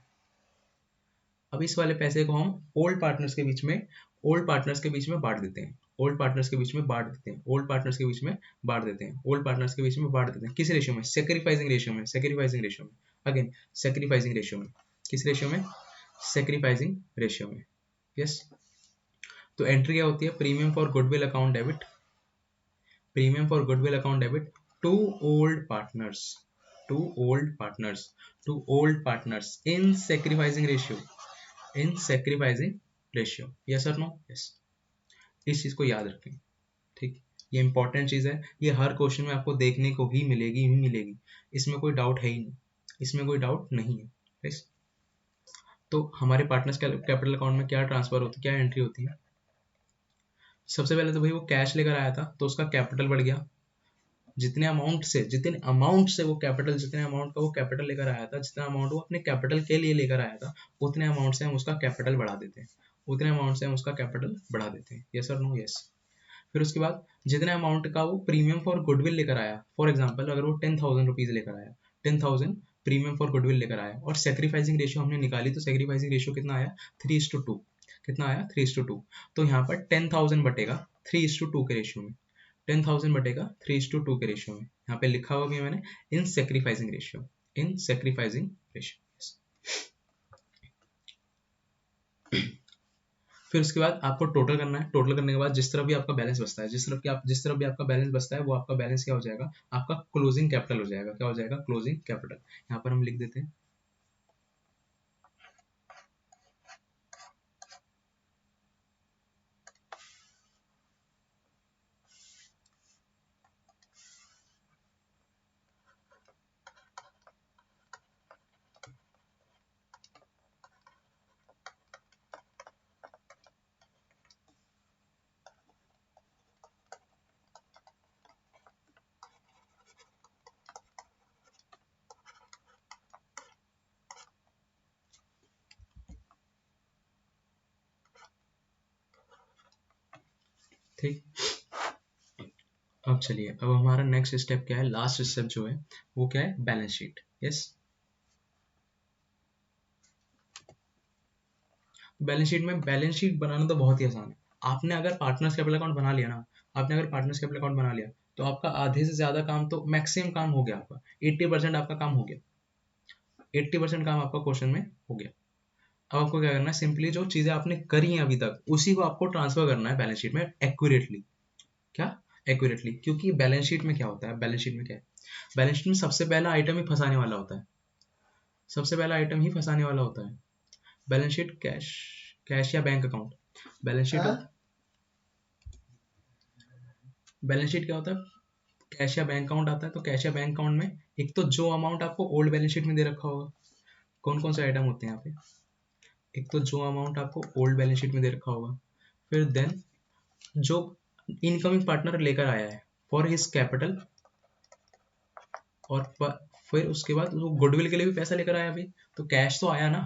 अब इस वाले पैसे को हम ओल्ड पार्टनर्स के बीच में बांट देते हैं, किस रेशियो में, सेक्रीफाइसिंग रेशियो में, अगेन सेक्रीफाइसिंग रेशियो में, किस रेशियो में, सेक्रीफाइसिंग रेशियो में। यस। तो एंट्री क्या होती है, premium for goodwill account debit to old partners in sacrificing ratio, yes और नो, यस। इस चीज को याद रखें, ठीक। ये इंपॉर्टेंट चीज है, ये हर क्वेश्चन में आपको देखने को ही मिलेगी, इसमें कोई डाउट नहीं है, यस। तो हमारे पार्टनर्स कैपिटल अकाउंट में क्या ट्रांसफर होती है, क्या एंट्री होती है, सबसे पहले तो भाई वो कैश लेकर आया था तो उसका कैपिटल बढ़ गया, जितने अमाउंट का वो कैपिटल लेकर आया था, जितना अमाउंट वो अपने कैपिटल के लिए लेकर आया था, उतने अमाउंट से हम उसका कैपिटल बढ़ा देते हैं, यस और नो, यस। फिर उसके बाद जितने अमाउंट का वो प्रीमियम फॉर गुडविल लेकर आया, फॉर एग्जाम्पल अगर वो 10,000 रुपीज लेकर आया, 10,000 प्रीमियम फॉर गुडविल लेकर आया, और सेक्रीफाइसिंग रेशियो हमने निकाली, तो सेक्रीफाइसिंग रेशियो कितना आया, 3:2, तो यहाँ पर 10,000 बटेगा 3:2 के रेशियो में, 10,000 बटेगा 3:2 के रेशियो में, यहाँ पे लिखा हुआ भी मैंने इन सेक्रीफाइसिंग रेशियो, फिर उसके बाद आपको टोटल करना है। टोटल करने के बाद जिस तरफ भी आपका बैलेंस बचता है, जिस तरफ भी आपका बैलेंस बचता है, वो आपका बैलेंस क्या हो जाएगा, आपका क्लोजिंग कैपिटल हो जाएगा। क्या हो जाएगा, क्लोजिंग कैपिटल। यहाँ पर हम लिख देते हैं। ठीक, अब चलिए, अब हमारा नेक्स्ट स्टेप क्या है, लास्ट स्टेप जो है वो क्या है, balance sheet. Yes, balance sheet में, बैलेंस शीट बनाना तो बहुत ही आसान है। आपने अगर पार्टनर्स कैपिटल अकाउंट बना लिया ना, आपने अगर पार्टनर्स कैपिटल अकाउंट बना लिया, तो आपका आधे से ज्यादा काम, तो मैक्सिमम काम हो गया आपका, 80% आपका काम हो गया। 80% काम आपका क्वेश्चन में हो गया। अब आपको क्या करना है, सिंपली जो चीजें आपने करी हैं अभी तक, उसी को आपको ट्रांसफर करना है बैलेंस शीट में एक्यूरेटली। क्या, एक्यूरेटली। क्योंकि बैलेंस शीट में क्या होता है, बैलेंस शीट में क्या है, बैलेंस शीट में सबसे पहला आइटम ही फंसाने वाला होता है। सबसे पहला आइटम ही फंसाने वाला होता है। बैलेंस शीट कैश, कैश या bank account. Balance sheet, balance sheet क्या होता है, कैश या बैंक अकाउंट आता है। तो कैश या बैंक अकाउंट में एक तो जो अमाउंट आपको ओल्ड बैलेंस शीट में दे रखा होगा, कौन कौन से आइटम होते हैं यहाँ पे, एक तो जो अमाउंट आपको ओल्ड बैलेंस शीट में दे रखा होगा, फिर देन जो इनकमिंग पार्टनर लेकर आया है फॉर हिज कैपिटल, और फिर उसके बाद वो गुडविल के लिए भी पैसा लेकर आया भाई। तो कैश तो आया ना,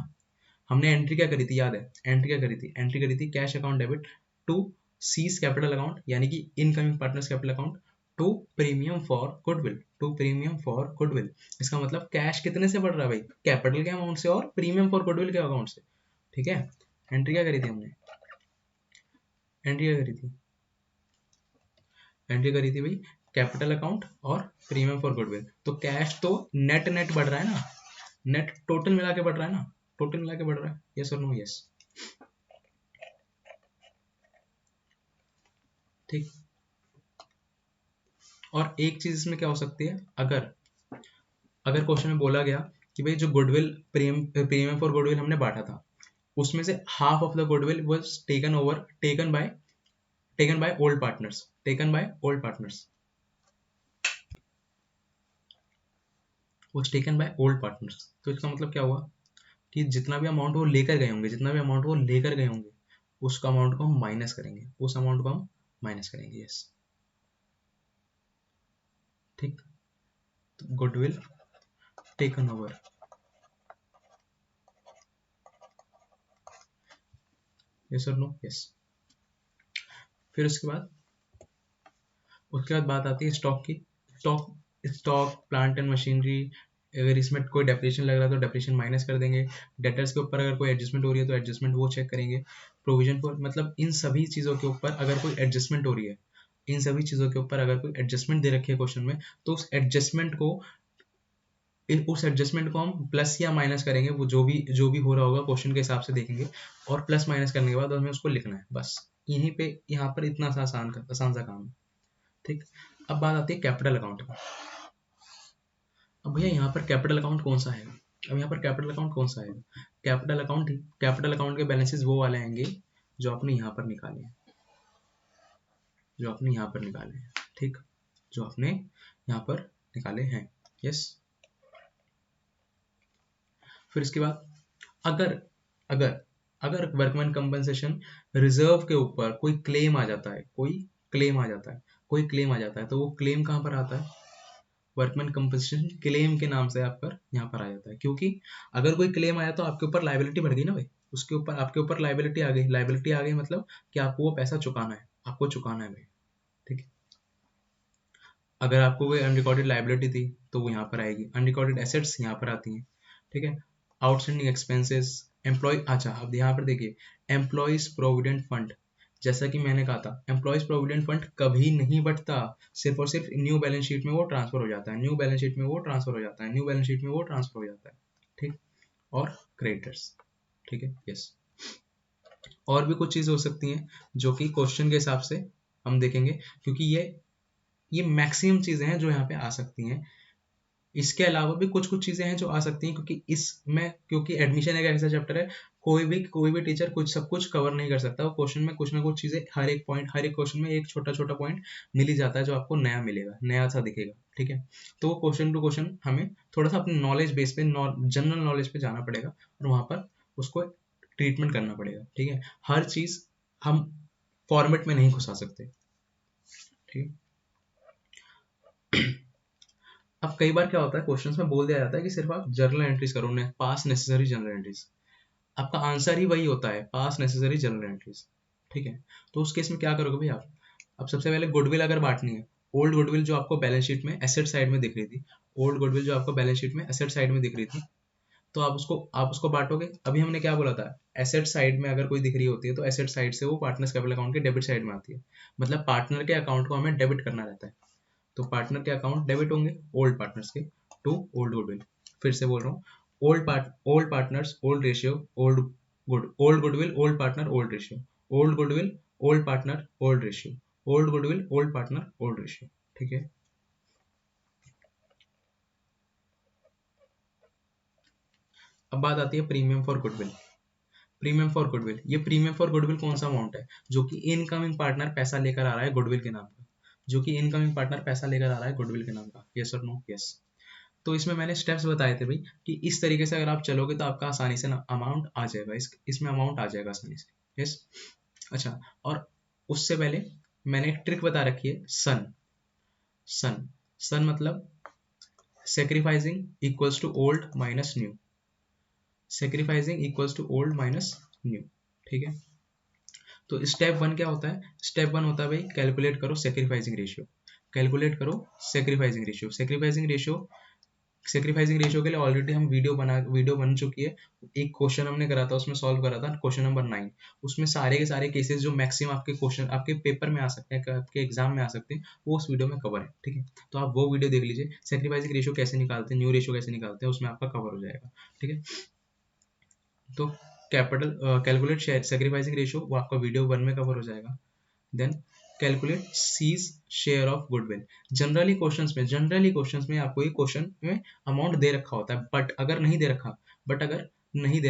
हमने एंट्री क्या करी थी, याद है, एंट्री क्या करी थी, एंट्री करी थी cash account debit to C's capital account, यानी कि incoming partners capital account, to premium for goodwill, to premium for goodwill. इसका मतलब कैश कितने से बढ़ रहा है भाई, कैपिटल के अमाउंट से और प्रीमियम फॉर गुडविल के अकाउंट से। ठीक है, एंट्री क्या करी थी हमने, एंट्री क्या करी थी, एंट्री करी थी भाई कैपिटल अकाउंट और प्रीमियम फॉर गुडविल। तो कैश तो नेट नेट बढ़ रहा है ना, नेट टोटल मिला के बढ़ रहा है ना, टोटल मिला के बढ़ रहा है। यस और नो, यस। ठीक, और एक चीज इसमें क्या हो सकती है, अगर अगर क्वेश्चन में बोला गया कि भाई जो गुडविल, प्रीमियम फॉर गुडविल हमने बांटा था, उसमें से half of the goodwill was taken over, taken by old partners, taken by old partners, was taken by old partners. तो इसका मतलब क्या हुआ कि जितना भी अमाउंट वो लेकर गए होंगे, जितना भी अमाउंट वो लेकर गए होंगे, उसका अमाउंट को हम माइनस करेंगे, उस अमाउंट को हम माइनस करेंगे। यस, ठीक, गुडविल टेकन ओवर। यस और नो, यस। फिर उसके बाद बात आती है स्टॉक की। Stock, stock plant and machinery, अगर इसमें कोई डेप्रिसिएशन लग रहा है तो डेप्रिसिएशन माइनस कर देंगे। डेटर्स के ऊपर अगर कोई एडजस्टमेंट हो रही है तो एडजस्टमेंट वो चेक करेंगे। प्रोविजन फॉर, मतलब इन सभी चीज़ों के ऊपर अगर कोई एडजस्टमेंट हो रही है, इन सभी चीज़ों के ऊपर अगर कोई एडजस्टमेंट दे रखी है क्वेश्चन में, तो उस एडजस्टमेंट को हम प्लस या माइनस करेंगे, वो जो भी हो रहा होगा क्वेश्चन के हिसाब से देखेंगे, और प्लस माइनस करने के बाद हमें उसको लिखना है बस। यहीं पे, यहाँ पर इतना सा आसान सा काम है। ठीक, अब बात आती है कैपिटल अकाउंट की। अब भैया यहाँ पर कैपिटल अकाउंट कौन सा आएगा, अब यहाँ पर कैपिटल अकाउंट कौन सा आएगा, कैपिटल अकाउंट के बैलेंसेस वो वाले आएंगे जो आपने यहाँ पर निकाले हैं, जो आपने यहाँ पर निकाले हैं। ठीक, जो आपने यहाँ पर निकाले हैं। यस, फिर इसके बाद अगर अगर अगर वर्कमैन कंपनसेशन रिजर्व के ऊपर कोई क्लेम आ जाता है, कोई क्लेम आ जाता है, तो वो क्लेम कहाँ पर आता है, वर्कमैन कंपनसेशन क्लेम के नाम से आप पर यहाँ पर आ जाता है। क्योंकि अगर कोई क्लेम आया तो आपके ऊपर लाइबिलिटी बढ़ गई ना भाई, उसके ऊपर आपके ऊपर लाइबिलिटी आ गई, लाइबिलिटी आ गई मतलब कि आपको वो पैसा चुकाना है, आपको चुकाना है भाई। ठीक है, अगर आपको कोई अनरिकॉर्डेड लाइबिलिटी थी तो वो यहाँ पर आएगी, अनरिकॉर्डेड एसेट्स यहाँ पर आती हैं। ठीक है, आउटस्टैंडिंग एक्सपेंसेस, एम्प्लॉय, अच्छा अब यहाँ पर देखिए, एम्प्लॉयज प्रोविडेंट फंड, जैसा कि मैंने कहा था एम्प्लॉयज प्रोविडेंट फंड कभी नहीं बढ़ता, सिर्फ और सिर्फ न्यू बैलेंस शीट में वो ट्रांसफर हो जाता है, न्यू बैलेंस शीट में वो ट्रांसफर हो जाता है, न्यू बैलेंस शीट में वो ट्रांसफर हो जाता है। ठीक, और क्रेडिटर्स। ठीक है, यस। और भी कुछ चीज़ हो सकती हैं जो कि क्वेश्चन के हिसाब से हम देखेंगे, क्योंकि ये मैक्सिमम चीज़ें हैं जो यहाँ पे आ सकती हैं। इसके अलावा भी कुछ कुछ चीज़ें हैं जो आ सकती हैं, क्योंकि इसमें क्योंकि एडमिशन एक ऐसा चैप्टर है, कोई भी टीचर कुछ सब कुछ कवर नहीं कर सकता। वो क्वेश्चन में कुछ ना कुछ चीज़ें, हर एक क्वेश्चन में एक छोटा छोटा पॉइंट मिल ही जाता है जो आपको नया मिलेगा, नया सा दिखेगा। ठीक है, तो वो क्वेश्चन टू क्वेश्चन हमें थोड़ा सा अपने नॉलेज बेस पे, जनरल नॉलेज पे जाना पड़ेगा और वहाँ पर उसको ट्रीटमेंट करना पड़ेगा। ठीक है, हर चीज़ हम फॉर्मेट में नहीं घुसा सकते। ठीक है। अब कई बार क्या होता है, क्वेश्चंस में बोल दिया जाता है कि सिर्फ आप जर्नल एंट्रीज करो, पास नेसेसरी जर्नल एंट्रीज। आपका आंसर ही वही होता है, पास नेसेसरी जर्नल एंट्रीज। ठीक है, तो उस केस में क्या करोगे भाई आप? अब सबसे पहले गुडविल अगर बांटनी है, ओल्ड गुडविल जो आपको बैलेंस शीट में एसेट साइड में दिख रही थी, ओल्ड गुडविल जो आपको बैलेंस शीट में एसेट साइड में दिख रही थी, तो आप उसको बांटोगे। अभी हमने क्या बोला था, एसेट साइड में अगर कोई दिख रही होती है तो एसेट साइड से वो पार्टनर्स कैपिटल अकाउंट के डेबिट साइड में आती है। मतलब पार्टनर के अकाउंट को हमें डेबिट करना रहता है, तो पार्टनर के अकाउंट डेबिट होंगे ओल्ड पार्टनर्स के टू ओल्ड गुडविल। फिर से बोल रहा हूँ, old partners old ratio old goodwill old partner old ratio, old goodwill old partner old ratio, old goodwill old partner old ratio. ठीक है, अब बात आती है premium for goodwill. Premium for goodwill, ये प्रीमियम फॉर गुडविल कौन सा अमाउंट है? जो कि इनकमिंग पार्टनर पैसा लेकर आ रहा है गुडविल के नाम का, जो कि इनकमिंग पार्टनर पैसा लेकर आ रहा है गुडविल के नाम का। यस और नो? यस। तो इसमें मैंने स्टेप्स बताए थे भाई कि इस तरीके से अगर आप चलोगे तो आपका आसानी से अमाउंट आ जाएगा, इसमें अमाउंट आ जाएगा आसानी से। यस। अच्छा, और उससे पहले मैंने एक ट्रिक बता रखी है, सन। सन सन मतलब sacrificing equals to old minus new, sacrificing equals to old minus new. ठीक है, तो स्टेप वन क्या होता है? स्टेप वन होता है भाई, कैलकुलेट करो सेक्रीफाइसिंग रेशियो। कैलकुलेट करो सेक्रीफाइसिंग रेशियो। सेक्रीफाइसिंग रेशियो के लिए ऑलरेडी हम वीडियो बन चुकी है। एक क्वेश्चन हमने करा था, उसमें सॉल्व करा था, क्वेश्चन नंबर 9। उसमें सारे के सारे केसेस जो मैक्सिमम आपके क्वेश्चन आपके पेपर में आ सकते हैं, आपके एग्जाम में आ सकते हैं, वो उस वीडियो में कवर है। ठीक है, तो आप वो वीडियो देख लीजिए, सेक्रीफाइसिंग रेशियो कैसे निकालते हैं, न्यू रेशियो कैसे निकालते हैं, उसमें आपका कवर हो जाएगा। ठीक है, तो कैपिटल कैलकुलेट सेक्रीफाइसिंग रेशियो, वो आपका वीडियो 1 में कवर हो जाएगा। Then calculate C's share of goodwill. Generally questions में आपको ये क्वेश्चन में अमाउंट दे रखा होता है, बट अगर नहीं दे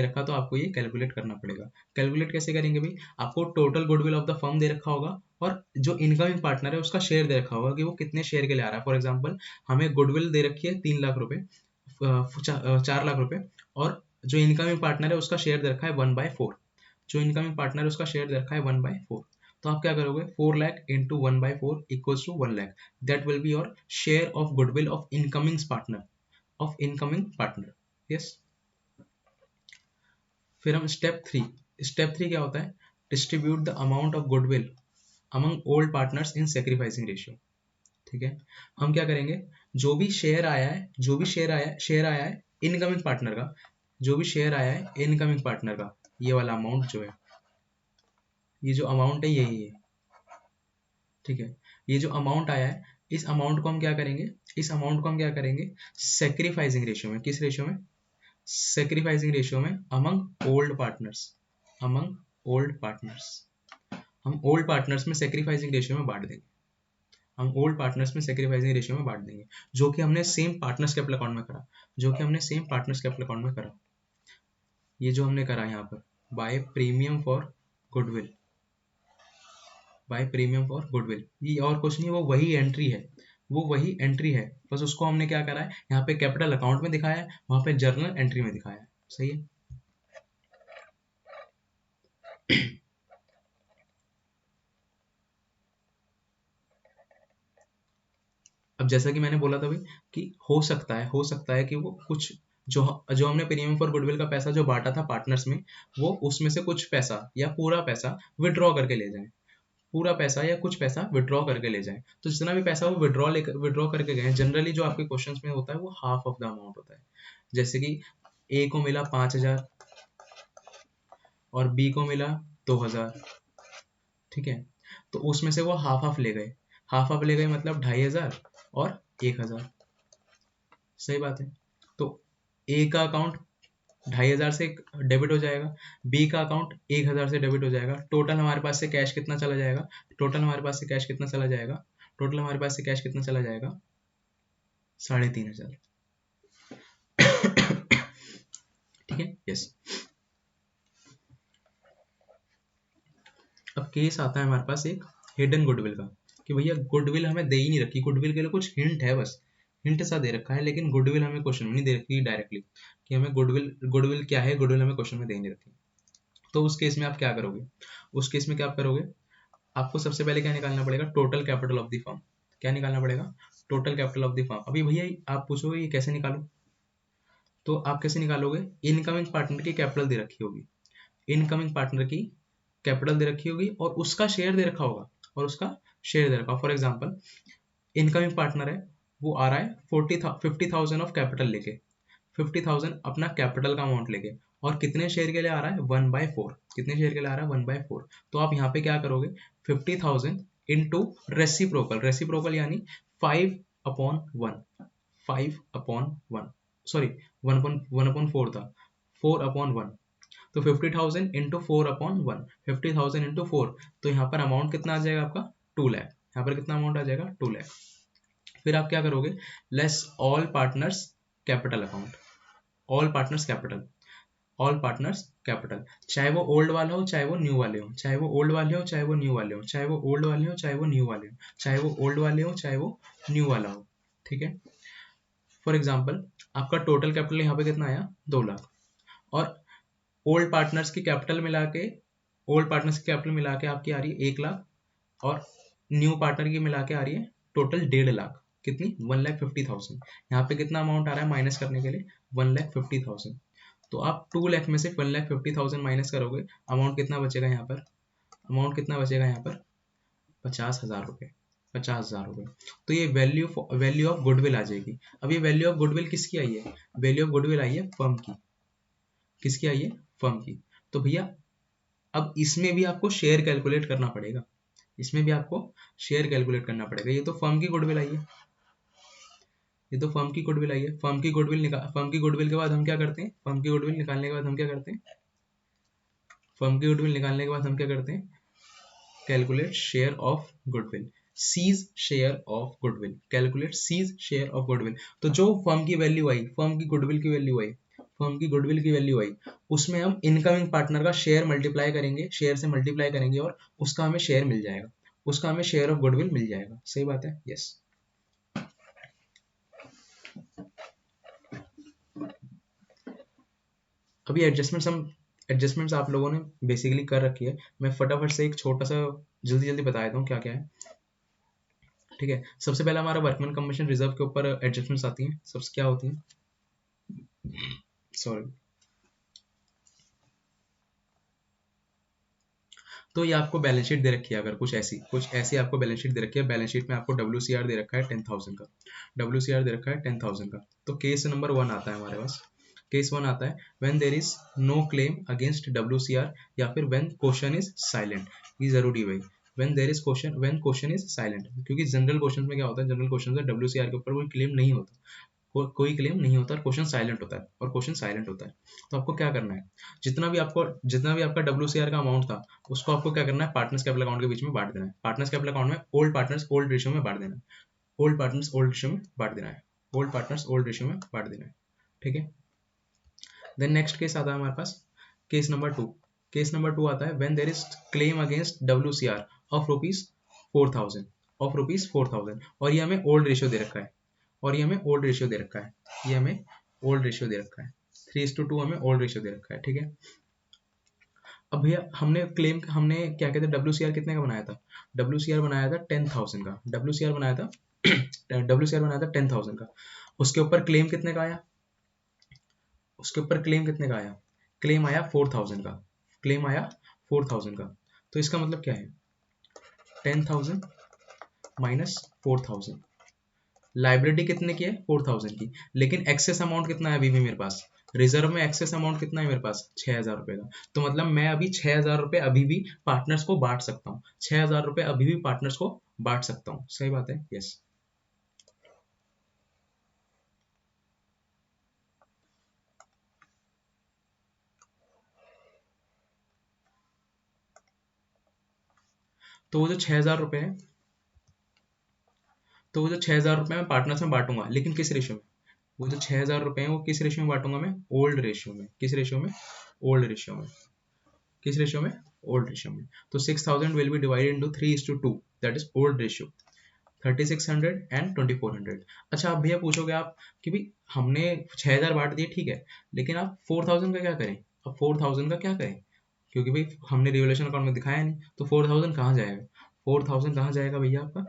रखा तो आपको ये कैलकुलेट करना पड़ेगा। कैलकुलेट कैसे करेंगे भाई? आपको total goodwill of the firm दे रखा होगा और जो इनकमिंग पार्टनर है उसका शेयर दे रखा होगा कि वो कितने शेयर के लिए आ रहा है। फॉर एग्जाम्पल, हमें गुडविल दे रखी है 3 लाख रुपए, 4 लाख रुपए, और जो इनकमिंग पार्टनर है उसका शेयर दे रखा है 1/4। जो इनकमिंग पार्टनर है उसका शेयर दे रखा है 1/4। तो आप क्या करोगे, 4 lakh into 1/4 equals to 1 lakh. That will be your share of goodwill of incoming partner. Yes. फिर हम स्टेप थ्री क्या होता है? Distribute the amount of goodwill among old partners in sacrificing ratio. ठीक है, हम क्या करेंगे, जो भी शेयर आया है इनकमिंग पार्टनर का, जो भी शेयर आया है इनकमिंग पार्टनर का, ये वाला अमाउंट जो है, ये जो अमाउंट है यही है। ठीक है, ये जो अमाउंट आया है, इस अमाउंट को हम क्या करेंगे सेक्रीफाइसिंग रेशियो में। किस रेशियो में? सेक्रीफाइसिंग रेशियो में अमंग ओल्ड पार्टनर्स। हम ओल्ड पार्टनर्स में सेक्रीफाइसिंग रेशियो में बांट देंगे। जो कि हमने सेम पार्टनर्स कैपिटल अकाउंट में करा। ये जो हमने करा यहाँ पर, बाय प्रीमियम फॉर गुडविल, ये और कुछ नहीं, वो वही एंट्री है, बस उसको हमने क्या करा है, यहाँ पे कैपिटल अकाउंट में दिखाया है, वहां पे जर्नल एंट्री में दिखाया है। सही है। अब जैसा कि मैंने बोला था भाई कि हो सकता है कि वो कुछ जो जो हमने प्रीमियम फॉर गुडविल का पैसा जो बांटा था पार्टनर्स में, वो उसमें से कुछ पैसा या पूरा पैसा विड्रॉ करके ले जाए। पूरा पैसा या कुछ पैसा विड्रॉ करके ले जाए। तो जितना भी पैसा वो विड्रॉ करके गए, जनरली जो आपके क्वेश्चंस में होता है वो हाफ ऑफ द अमाउंट होता है। जैसे कि ए को मिला 5,000 और बी को मिला 2,000। ठीक है, तो उसमें से वो हाफ हाफ ले गए मतलब 2,500 और 1,000। सही बात है। तो ए का अकाउंट 2,500 से डेबिट हो जाएगा, बी का अकाउंट 1,000 से डेबिट हो जाएगा। टोटल हमारे पास से कैश कितना चला जाएगा, टोटल हमारे पास से कैश कितना चला जाएगा, टोटल हमारे पास से कैश कितना चला जाएगा, 3,500। ठीक है, यस। अब केस आता है हमारे पास एक हिडन गुडविल का, कि भैया गुडविल हमें दे ही नहीं रखी, गुडविल के लिए कुछ हिंट है बस, हिंट सा दे रखा है, लेकिन गुडविल हमें क्वेश्चन में नहीं दे रखी डायरेक्टली, कि हमें गुडविल गुडविल क्या है, गुडविल हमें क्वेश्चन में दे नहीं रखी। तो उस केस में आप क्या करोगे, उस केस में क्या आप करोगे, आपको सबसे पहले क्या निकालना पड़ेगा, total capital of the firm. क्या निकालना पड़ेगा, total capital of the firm. अभी भैया आप पूछोगे ये कैसे निकालो, तो आप कैसे निकालोगे, इनकमिंग पार्टनर की कैपिटल दे रखी होगी, इनकमिंग पार्टनर की कैपिटल दे रखी होगी और उसका शेयर दे रखा होगा, और उसका शेयर दे रखा होगा। फॉर एग्जाम्पल इनकमिंग पार्टनर है, वो आ रहा है 50,000 ऑफ कैपिटल लेके, 50,000 अपना कैपिटल का अमाउंट लेके, और कितने शेयर के लिए आ रहा है, 1/4। कितने शेयर के लिए आ रहा है, 1/4। तो आप यहाँ पे क्या करोगे, 50,000 इंटू रेसिप्रोकल, रेसिप्रोकल यानी 5/1, 5/1, सॉरी 1/4 था, 4/1। तो 50,000 इंटू 4/1, 50,000 इंटू 4, तो यहाँ पर अमाउंट कितना आ जाएगा आपका, 2 लाख। यहाँ पर कितना अमाउंट आ जाएगा, 2 लाख। फिर आप क्या करोगे, less all partners capital account, all partners capital, all partners capital, चाहे वो ओल्ड वाला हो चाहे वो न्यू वाले हो, चाहे वो ओल्ड वाले हो चाहे वो न्यू वाले हो, चाहे वो ओल्ड वाले हो चाहे वो न्यू वाले हो, चाहे वो ओल्ड वाले हो चाहे वो न्यू वाला हो। ठीक है, फॉर एग्जाम्पल आपका टोटल कैपिटल यहाँ पे कितना आया, 2 लाख, और ओल्ड पार्टनर्स की कैपिटल मिला के, ओल्ड पार्टनर्स की कैपिटल मिला के आपकी आ रही है 1 लाख, और न्यू पार्टनर की मिला के आ रही है टोटल 1.5 लाख, कितनी, 1,50,000। यहाँ पे कितना अमाउंट आ रहा है माइनस करने के लिए, 1,50,000। तो आप 2 लाख में से 1,50,000 माइनस करोगे, अमाउंट कितना बचेगा यहाँ पर, अमाउंट कितना बचेगा यहाँ पर, 50,000 रुपये, 50,000 रुपये। तो ये वैल्यू ऑफ गुडविल आ जाएगी। अब ये वैल्यू ऑफ गुडविल किसकी आई है, वैल्यू ऑफ गुडविल आई है फर्म की, किसकी आई है, फर्म की। तो भैया अब इसमें भी आपको शेयर कैलकुलेट करना पड़ेगा, इसमें भी आपको शेयर कैलकुलेट करना पड़ेगा। ये तो फर्म की गुडविल आई है, ये तो फर्म की गुडविल आई है, फर्म की गुडविल के बाद हम क्या करते हैं, फर्म की गुडविल निकालने के बाद हम क्या करते हैं, फर्म की गुडविल निकालने के बाद हम क्या करते हैं, calculate share of goodwill, C's share of goodwill, calculate C's share of goodwill. तो जो फर्म की वैल्यू आई, फर्म की गुडविल की वैल्यू आई, फर्म की गुडविल की वैल्यू आई, उसमें हम इनकमिंग पार्टनर का शेयर मल्टीप्लाई करेंगे, शेयर से मल्टीप्लाई करेंगे, और उसका हमें शेयर मिल जाएगा, उसका हमें शेयर ऑफ गुडविल मिल जाएगा। सही बात है, यस। अभी एडजस्टमेंट्स आप लोगों ने बेसिकली कर रखी है, मैं फटाफट से एक छोटा सा जल्दी जल्दी बता देता हूँ क्या क्या है। ठीक है, सबसे पहला हमारा वर्कमैन कमीशन रिजर्व के ऊपर एडजस्टमेंट्स आती हैं, सबसे क्या होती हैं, सॉरी। तो ये आपको बैलेंस शीट दे रखी है, अगर कुछ ऐसी आपको बैलेंस शीट दे रखी है, बैलेंस शीट में आपको WCR दे रखा है 10,000 का, WCR दे रखा है 10,000 का। तो केस नंबर 1 आता है हमारे पास, केस 1 आता है when there is no claim against WCR, या फिर व्हेन क्वेश्चन इज साइलेंट। ये जरूरी है भाई, व्हेन क्वेश्चन इज साइलेंट, क्योंकि जनरल क्वेश्चन में क्या होता है, जनरल क्वेश्चन में WCR के ऊपर कोई क्लेम नहीं होता, कोई क्लेम नहीं होता, और क्वेश्चन साइलेंट होता है, और क्वेश्चन साइलेंट होता है। तो आपको क्या करना है, जितना भी आपका WCR का अमाउंट था, उसको आपको क्या करना है, पार्टनर्स कैपिटल अकाउंट के बीच में बांट देना है, पार्टनर्स कैपिटल अकाउंट में ओल्ड पार्टनर्स ओल्ड रेशियो में बांट देना है, ओल्ड पार्टनर्स ओल्ड रेशियो में बांट देना है, ओल्ड पार्टनर्स ओल्ड रेशियो में बांट देना है। ठीक है, देन नेक्स्ट केस आता है हमारे पास, केस नंबर 2। केस नंबर 2 आता है when there is claim against WCR of rupees 4,000, of rupees 4,000, और ये हमें ओल्ड रेशियो दे रखा है, और ये हमें ओल्ड रेशियो दे रखा है, ये हमें ओल्ड रेशियो दे रखा है, 3:2 हमें ओल्ड रेशियो दे रखा है। ठीक है, अब भैया हमने क्या कहते हैं, WCR कितने का बनाया था, WCR बनाया था 10,000 का, WCR बनाया था WCR बनाया था 10,000 का। उसके ऊपर क्लेम कितने का आया, उसके ऊपर क्लेम कितने का आया, क्लेम आया 4,000 का, क्लेम आया 4,000 का। तो इसका मतलब क्या है, 10,000 माइनस 4,000, लाइबिलिटी कितने की है, 4,000 की, लेकिन एक्सेस अमाउंट कितना है अभी भी मेरे पास, रिजर्व में एक्सेस अमाउंट कितना है मेरे पास, 6,000 रुपए का। तो मतलब मैं अभी 6,000 रुपए अभी भी पार्टनर्स को बांट सकता हूँ, 6,000 रुपए अभी भी पार्टनर्स को बांट सकता हूँ। सही बात है, यस। तो वो जो 6,000 रुपये है, तो वो जो 6,000 रुपये मैं पार्टनर्स में बांटूंगा, लेकिन किस रेशियो में? वो जो 6,000 रुपये हैं वो किस रेशियो में बांटूंगा मैं? ओल्ड रेशियो में। किस रेशियो में? ओल्ड रेशियो में। किस रेशियो में? ओल्ड रेशियो में। तो 6,000 will be divided into 3:2, that is old ratio. 3,600 and 2,400। अच्छा, अब भैया पूछोगे आप कि भाई हमने 6,000 बांट दिए, ठीक है, लेकिन आप 4,000 का क्या करें? अब 4,000 का क्या करें? क्योंकि भाई हमने रिवोल्यूशन अकाउंट में दिखाया नहीं, तो 4,000 कहाँ जाएगा? 4,000 कहाँ जाएगा भैया आपका?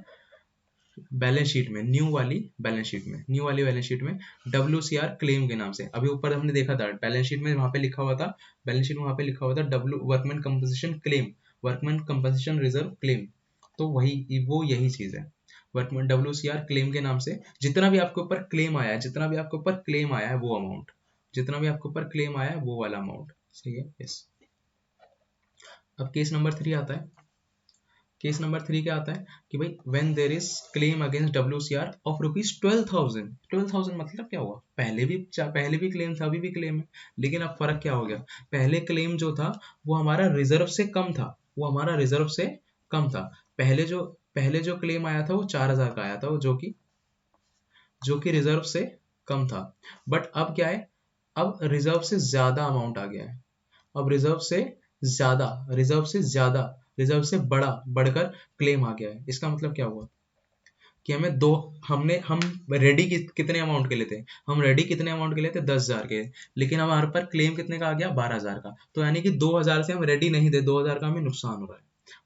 बैलेंस शीट में, न्यू वाली बैलेंस शीट में, न्यू वाली बैलेंस शीट में WCR क्लेम के नाम से। अभी ऊपर हमने देखा था बैलेंस शीट में, वहां पे लिखा हुआ था, बैलेंस शीट में वहां पे लिखा हुआ था W workman compensation claim, workman compensation reserve claim. तो वही वो यही चीज है, वर्कमैन WCR क्लेम के नाम से जितना भी आपके ऊपर क्लेम आया है, जितना भी आपके ऊपर क्लेम आया है वो अमाउंट, जितना भी आपके ऊपर क्लेम आया है वो वाला अमाउंट। सही है, यस। अब केस नंबर 3 आता है। केस नंबर 3 क्या आता है कि भाई when there is claim against WCR of ₹12,000। 12,000 मतलब क्या हुआ? पहले भी क्लेम था, अभी भी क्लेम है, लेकिन अब फर्क क्या हो गया? पहले क्लेम जो था वो हमारा रिजर्व से कम था, वो हमारा रिजर्व से कम था। पहले जो क्लेम आया था वो 4,000 का आया था, जो कि रिजर्व से कम था। बट अब क्या है? अब रिजर्व से ज्यादा अमाउंट आ गया है। अब रिजर्व से ज्यादा, रिजर्व से बढ़कर क्लेम आ गया है। इसका मतलब क्या हुआ कि हम रेडी कितने अमाउंट के लिए थे? हम रेडी कितने अमाउंट के लिए थे? 10,000 के। लेकिन अब हमारे पर क्लेम कितने का आ गया? 12,000 का। तो यानी कि 2,000 से हम रेडी नहीं थे, 2,000 का हमें नुकसान हो रहा है,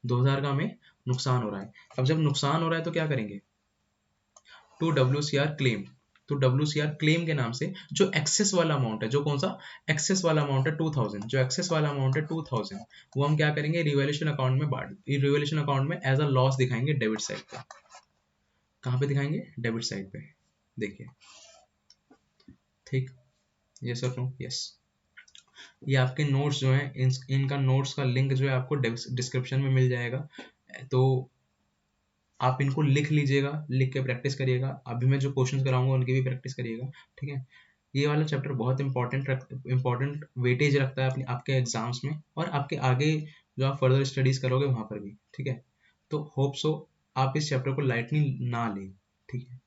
2,000 का हमें नुकसान हो रहा है। अब जब नुकसान हो रहा है तो क्या करेंगे? टू WCR क्लेम, तो WCR क्लेम के नाम से जो एक्सेस वाला अमाउंट है, जो कौन सा एक्सेस वाला अमाउंट है 2,000, जो एक्सेस वाला अमाउंट है 2,000, वो हम क्या करेंगे? रिवैल्यूएशन अकाउंट में रिवैल्यूएशन अकाउंट में एज अ लॉस दिखाएंगे डेबिट साइड पे। कहाँ पे दिखाएंगे? डेबिट साइड पे। देखिए, ठीक, यस और नो? यस। ये आपके नोट्स जो हैं, इनका नोट्स का लिंक जो है आपको डिस्क्रिप्शन में मिल जाएगा, तो आप इनको लिख लीजिएगा, लिख के प्रैक्टिस करिएगा। अभी मैं जो क्वेश्चंस कराऊंगा उनकी भी प्रैक्टिस करिएगा, ठीक है। ये वाला चैप्टर बहुत इंपॉर्टेंट वेटेज रखता है अपने आपके एग्जाम्स में, और आपके आगे जो आप फर्दर स्टडीज करोगे वहां पर भी, ठीक है। तो होप सो आप इस चैप्टर को लाइटली ना लें, ठीक है।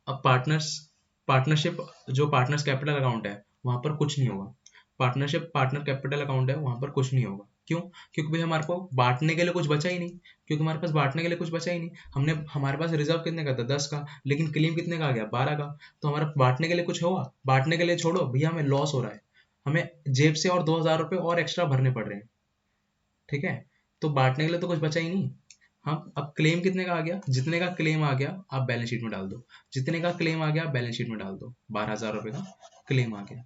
अब पार्टनरशिप जो पार्टनर्स कैपिटल अकाउंट है वहां पर कुछ नहीं होगा। पार्टनर कैपिटल अकाउंट है वहां पर कुछ नहीं होगा। क्यों? क्योंकि भाई हमारे को बांटने के लिए कुछ बचा ही नहीं, क्योंकि हमारे पास बांटने के लिए कुछ बचा ही नहीं। हमारे पास रिजर्व कितने का था? 10 का, लेकिन क्लेम कितने का आ गया? 12 का। तो हमारा बांटने के लिए कुछ हुआ? बांटने के लिए छोड़ो भैया, हमें लॉस हो रहा है, हमें जेब से और 2,000 रुपये और एक्स्ट्रा भरने पड़ रहे हैं, ठीक है। तो बांटने के लिए तो कुछ बचा ही नहीं। हम अब क्लेम कितने का आ गया? जितने का क्लेम आ गया आप बैलेंस शीट में डाल दो, जितने का क्लेम आ गया बैलेंस शीट में डाल दो। 12,000 रुपये का क्लेम आ गया,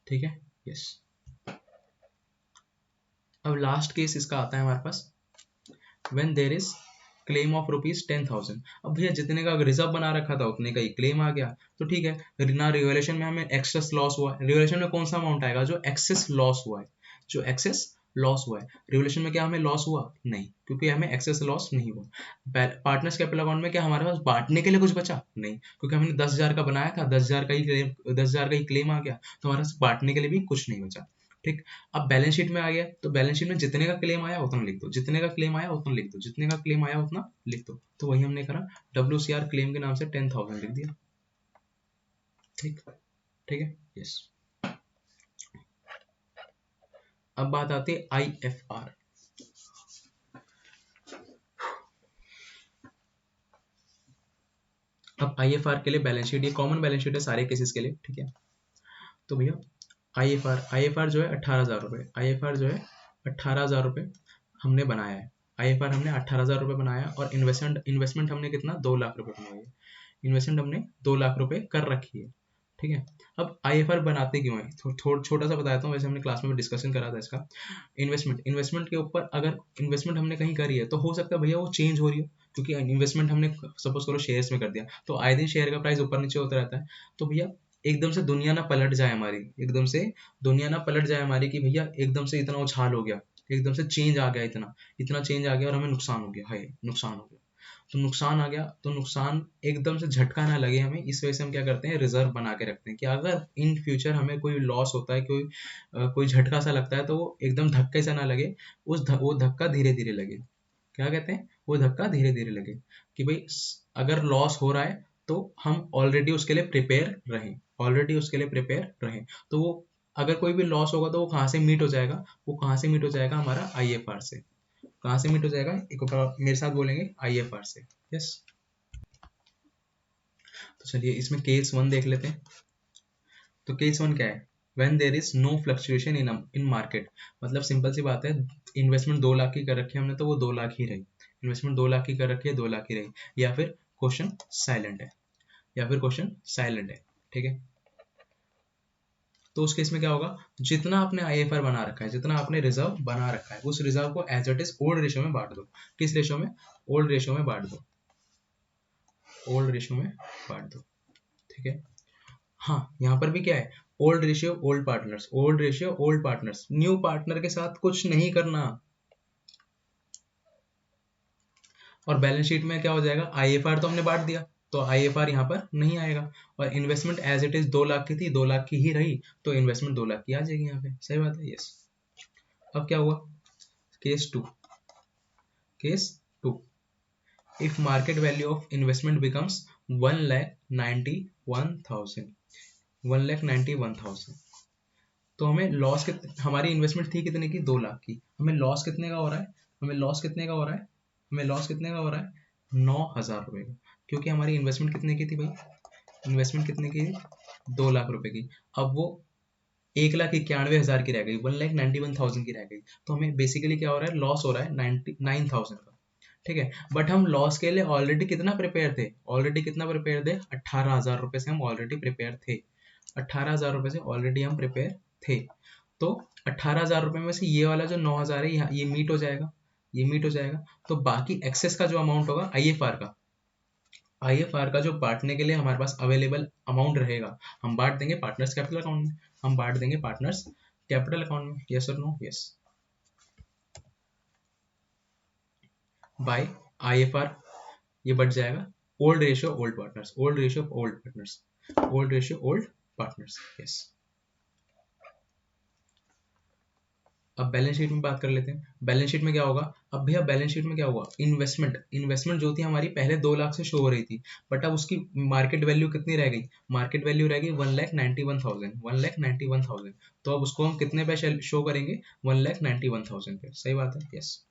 ठीक है, यस। अब लास्ट केस इसका आता है हमारे पास, when there is claim of ₹10,000। अब भैया जितने का रिजर्व बना रखा था उतने का ही क्लेम आ गया, तो ठीक है ना। रिवैल्यूएशन में हमें एक्सेस लॉस हुआ है, रिवैल्यूएशन में कौन सा अमाउंट आएगा? जो एक्सेस लॉस हुआ है, जो एक्सेस लॉस हुआ है। रिवैल्यूएशन में क्या हमें लॉस हुआ? नहीं, क्योंकि हमें एक्सेस लॉस नहीं हुआ। पार्टनर्स कैपिटल अकाउंट में क्या हमारे पास बांटने के लिए कुछ बचा? नहीं, क्योंकि हमने 10,000 का बनाया था, 10,000 का ही क्लेम आ गया, तो हमारे पास बांटने के लिए भी कुछ नहीं बचा, ठीक। अब बैलेंस शीट में आ गया, तो बैलेंस शीट में जितने का क्लेम आया उतना लिख दो, जितने का क्लेम आया उतना लिख दो, जितने का क्लेम आया उतना लिख दो। तो वही हमने करा, WCR क्लेम के नाम से 10,000 लिख दिया, ठीक, ठीक है, यस। अब बात आती है IFR। अब IFR के लिए बैलेंस शीट, ये कॉमन बैलेंस शीट है सारे केसेस के लिए, ठीक है। तो भैया IFR जो है 18,000 रुपये, IFR जो है 18,000 रुपये हमने बनाया है। IFR हमने 18,000 रुपये बनाया, और इन्वेस्टमेंट हमने कितना? 2 लाख रुपये बनाई है। इन्वेस्टमेंट हमने 2 लाख रुपए कर रखी है, ठीक है। अब IFR बनाते क्यों है? छोटा सा बताता हूँ, वैसे हमने क्लास में डिस्कशन करा था इसका। इन्वेस्टमेंट के ऊपर अगर इन्वेस्टमेंट हमने कहीं करी है तो हो सकता है भैया वो चेंज हो रही हो, क्योंकि इन्वेस्टमेंट हमने सपोज करो शेयर्स में कर दिया, तो आए दिन शेयर का प्राइस ऊपर नीचे होता रहता है। तो भैया एकदम से दुनिया ना पलट जाए हमारी, एकदम से दुनिया ना पलट जाए हमारी, कि भैया एकदम से इतना उछाल हो गया, एकदम से चेंज आ गया, इतना इतना चेंज आ गया और हमें नुकसान हो गया, हाय नुकसान हो गया। तो नुकसान आ गया, तो नुकसान एकदम से झटका ना लगे हमें, इस वजह से हम क्या करते हैं, रिजर्व बना के रखते हैं कि अगर इन फ्यूचर हमें कोई लॉस होता है, कोई झटका सा लगता है, तो वो एकदम धक्के से ना लगे, वो धक्का धीरे धीरे लगे। क्या कहते हैं, वो धक्का धीरे धीरे लगे, कि भाई अगर लॉस हो रहा है तो हम ऑलरेडी उसके लिए प्रिपेयर रहें, ऑलरेडी उसके लिए प्रिपेयर रहें। तो वो अगर कोई भी लॉस होगा तो वो कहाँ से मीट हो जाएगा, वो कहाँ से मीट हो जाएगा, हमारा IFR से। कहाँ से मीट हो जाएगा, एक बार मेरे साथ बोलेंगे, IFR से। यस, तो चलिए इसमें केस 1 देख लेते हैं। तो केस 1 क्या है, when there is no fluctuation in market, मतलब सिंपल सी बात है, इन्वेस्टमेंट 2 लाख की कर रखी है हमने, तो वो 2 लाख ही रही, इन्वेस्टमेंट 2 लाख की कर रखी है, 2 लाख ही रही, या फिर क्वेश्चन साइलेंट है, या फिर क्वेश्चन साइलेंट है, ठीक है। तो उस केस में क्या होगा, जितना आपने IFR बना रखा है, जितना आपने रिजर्व बना रखा है, उस रिजर्व को as it is old ratio में बांट दो। किस रेशियो में, ओल्ड रेशियो में बांट दो, ओल्ड रेशियो में बांट दो, ठीक है। हाँ, यहाँ पर भी क्या है, old ratio old partners, old ratio old partners, new partner के साथ कुछ नहीं करना। और बैलेंस शीट में क्या हो जाएगा, IFR तो हमने बांट दिया, तो IFR यहाँ पर नहीं आएगा, और investment as it is 2 lakh की थी, 2 लाख की ही रही, तो इन्वेस्टमेंट 2 लाख की आ जाएगी यहाँ पे। सही बात है, यस। अब क्या हुआ, case 2, case 2, if market value of investment becomes 1,91,000, 1,91,000, तो हमें लॉस कितने, हमारी इन्वेस्टमेंट थी कितने की, 2 लाख की, हमें लॉस कितने का हो रहा है, हमें लॉस कितने का हो रहा है, हमें लॉस कितने का हो रहा है, 9,000 रुपए का, क्योंकि हमारी इन्वेस्टमेंट कितने की थी भाई, इन्वेस्टमेंट कितने की थी, 2 लाख रुपए की, अब वो 1,91,000 की रह गई, 1,91,000 की रह गई, तो हमें बेसिकली क्या हो रहा है, लॉस हो रहा है 99,000 का, ठीक है। बट हम लॉस के लिए ऑलरेडी कितना प्रिपेयर थे, ऑलरेडी कितना प्रिपेयर थे, 18,000 रुपए से हम ऑलरेडी प्रिपेयर थे, 18,000 रुपए से ऑलरेडी हम प्रिपेयर थे। तो 18,000 रुपए में से ये वाला जो 9,000 है, ये मीट हो जाएगा, ये मीट हो जाएगा, तो बाकी एक्सेस का जो अमाउंट होगा IFR का जो बांटने के लिए हमारे पास अवेलेबल अमाउंट रहेगा, हम बांट देंगे पार्टनर्स कैपिटल अकाउंट में, हम बांट देंगे पार्टनर्स कैपिटल अकाउंट में। यस और नो, यस, बाय IFR ये बढ़ जाएगा, old ratio old partners, old ratio old partners, old ratio old partners, yes. अब बैलेंस शीट में बात कर लेते हैं, बैलेंस शीट में क्या होगा, अब भैया बैलेंस शीट में क्या हुआ, इन्वेस्टमेंट, इन्वेस्टमेंट जो थी हमारी पहले 2 लाख से शो हो रही थी, बट अब उसकी मार्केट वैल्यू कितनी रह गई, मार्केट वैल्यू रह गई 1,91,000, 1,91,000, तो अब उसको हम कितने पे शो करेंगे, 1,91,000 पे। सही बात है, यस।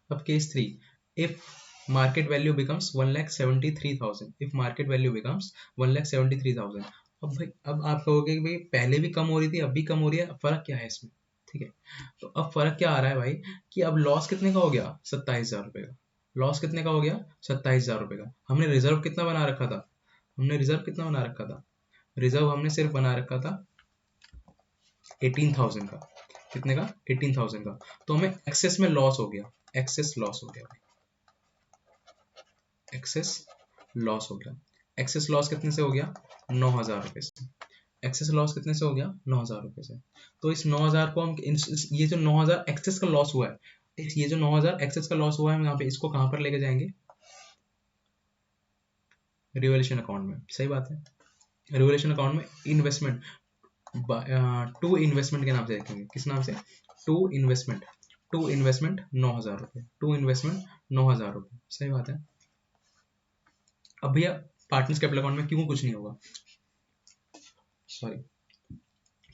अब case 3, if market value becomes 1,73,000, if market value becomes 1,73,000, अब भाई, अब आप कहोगे कि भाई पहले भी कम हो रही थी, अब भी कम हो रही है, फर्क क्या है इसमें, ठीक है। तो अब फर्क क्या आ रहा है भाई, कि अब लॉस कितने का हो गया, 27,000 रुपए का, लॉस कितने का हो गया, 27,000 रुपए का। हमने रिजर्व कितना बना रखा था, हमने रिजर्व कितना बना रखा था, रिजर्व हमने सिर्फ बना रखा था 18,000 का, कितने का, 18,000 का, तो हमें एक्सेस में लॉस हो गया, एक्सेस लॉस हो गया, एक्सेस लॉस हो गया, एक्सेस लॉस कितने से हो गया, 9,000 रुपए से, एक्सेस लॉस कितने से हो गया, 9,000 रुपए से। तो इस 9,000 को हम ये जो 9,000 एक्सेस का लॉस हुआ है, ये जो 9,000 एक्सेस का लॉस हुआ है, हम यहाँ पे इसको कहाँ पर लेके जाएंगे, रिवॉल्यूशन अकाउंट में। सही बात है, रिवॉल्यूशन अकाउंट में इन्वेस्टमेंट, टू इन्वेस्टमेंट के नाम से देखेंगे, किस नाम से, टू इन्वेस्टमेंट, टू इन्वेस्टमेंट 9,000 रुपए, टू इन्वेस्टमेंट 9,000 रुपए। सही बात है। अब भैया पार्टनर्स कैपिटल अकाउंट में क्यों कुछ नहीं होगा, सॉरी,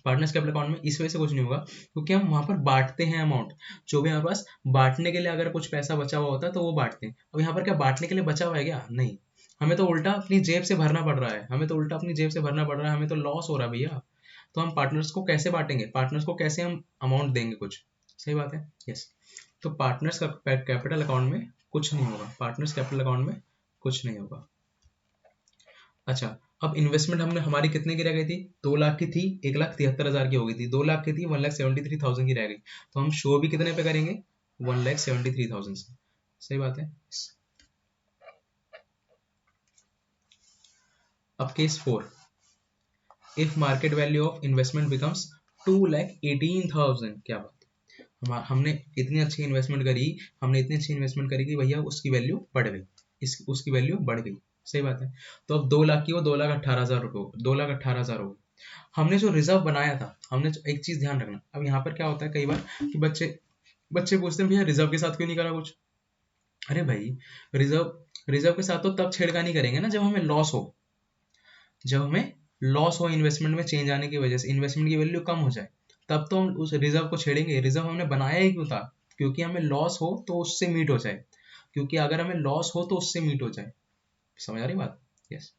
पार्टनर्स कैपिटल अकाउंट में इस वजह से कुछ नहीं होगा क्योंकि हम वहां पर बांटते हैं अमाउंट, जो भी हमारे पास बांटने के लिए अगर कुछ पैसा बचा हुआ होता है तो वो बांटते हैं। अब यहाँ पर क्या बांटने के लिए बचा हुआ है क्या, नहीं, हमें तो उल्टा अपनी जेब से भरना पड़ रहा है, हमें तो उल्टा अपनी जेब से भरना पड़ रहा है, हमें तो लॉस हो रहा है भैया। तो हम पार्टनर्स को कैसे बांटेंगे, पार्टनर्स को कैसे हम अमाउंट देंगे कुछ। सही बात है, यस। तो पार्टनर्स का कैपिटल अकाउंट में कुछ नहीं होगा, पार्टनर्स कैपिटल अकाउंट में कुछ नहीं होगा। अच्छा, अब इन्वेस्टमेंट हमने हमारी कितने की रह गई थी, 2 लाख की थी, 1,73,000 की हो गई थी, 2 लाख की थी, 1,73,000 की रह गई, तो हम शो भी कितने पे करेंगे, 1,73,000 से। सही बात है। अब case 4, if market value of investment becomes 2,18,000, क्या बात, हमने इतनी अच्छी इन्वेस्टमेंट करी, हमने इतनी अच्छी इन्वेस्टमेंट करी कि भैया उसकी वैल्यू बढ़ गई, उसकी वैल्यू बढ़ गई। सही बात है। तो अब 2 लाख की वो 2,18,000 रुपये, 2,18,000 हो गई। हमने जो रिजर्व बनाया था, हमने एक चीज ध्यान रखना, अब यहाँ पर क्या होता है कई बार कि बच्चे बच्चे पूछते हैं भैया रिजर्व के साथ क्यों नहीं करा कुछ। अरे भाई, रिजर्व रिजर्व के साथ तो तब छेड़खानी करेंगे ना जब हमें लॉस हो, जब हमें लॉस हो इन्वेस्टमेंट में चेंज आने की वजह से, इन्वेस्टमेंट की वैल्यू कम हो जाए, तब तो हम उस रिजर्व को छेड़ेंगे। रिजर्व हमने बनाया ही क्यों था? क्योंकि हमें लॉस हो तो उससे मीट हो जाए, क्योंकि अगर हमें लॉस हो तो उससे मीट हो जाए। समझ आ रही बात? यस।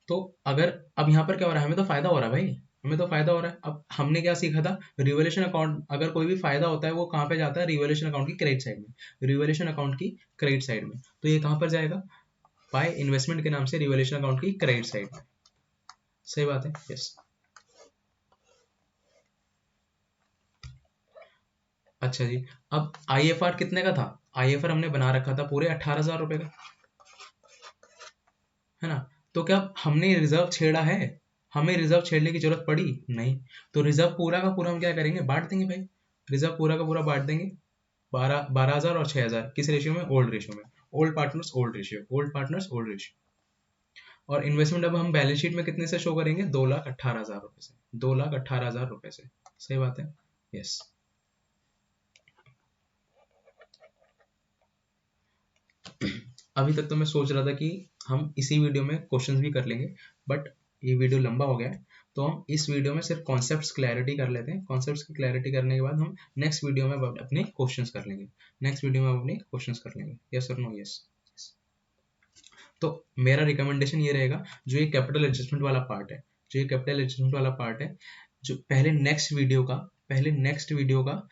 तो अगर अब यहाँ पर क्या हो रहा है, हमें तो फायदा हो रहा है भाई, हमें तो फायदा हो रहा है। अब हमने क्या सीखा था, रिवोल्यूशन अकाउंट, अगर कोई भी फायदा होता है वो कहाँ पे जाता है, रिवोल्यूशन अकाउंट की क्रेडिट साइड में, रिवोल्यूशन अकाउंट की क्रेडिट साइड में। तो ये कहाँ पर जाएगा, बाय इन्वेस्टमेंट के नाम से रिवोल्यूशन अकाउंट की क्रेडिट साइड में। सही बात है। यस। अच्छा जी, अब आईएफआर कितने का था? आईएफआर हमने बना रखा था पूरे 18,000 रुपए का, है ना? तो क्या हमने रिजर्व छेड़ा है? हमें रिजर्व छेड़ने की जरूरत पड़ी नहीं। तो रिजर्व पूरा का पूरा हम क्या करेंगे, बांट देंगे भाई। रिजर्व पूरा का पूरा बांट देंगे, 12,000 और 6,000 किस रेशियो में, ओल्ड रेशियो में। Old partners old ratio, old partners old ratio. और इन्वेस्टमेंट अब हम बैलेंस शीट में कितने से शो करेंगे, 2,18,000 रुपए से, 2,18,000 रुपए से। सही बात है। यस। अभी तक तो मैं सोच रहा था कि हम इसी वीडियो में क्वेश्चंस भी कर लेंगे, बट ये वीडियो लंबा हो गया है, तो हम इस वीडियो में सिर्फ कॉन्सेप्ट्स क्लैरिटी कर लेते हैं। कॉन्सेप्ट्स की क्लैरिटी करने के बाद हम नेक्स्ट वीडियो में अपने क्वेश्चंस कर लेंगे, नेक्स्ट वीडियो में हम अपने क्वेश्चंस कर लेंगे। यस और नो? यस। तो मेरा रिकमेंडेशन ये रहेगा, जो ये कैपिटल एडजस्टमेंट वाला पार्ट है, जो ये कैपिटल एडजस्टमेंट वाला पार्ट है, जो पहले नेक्स्ट वीडियो का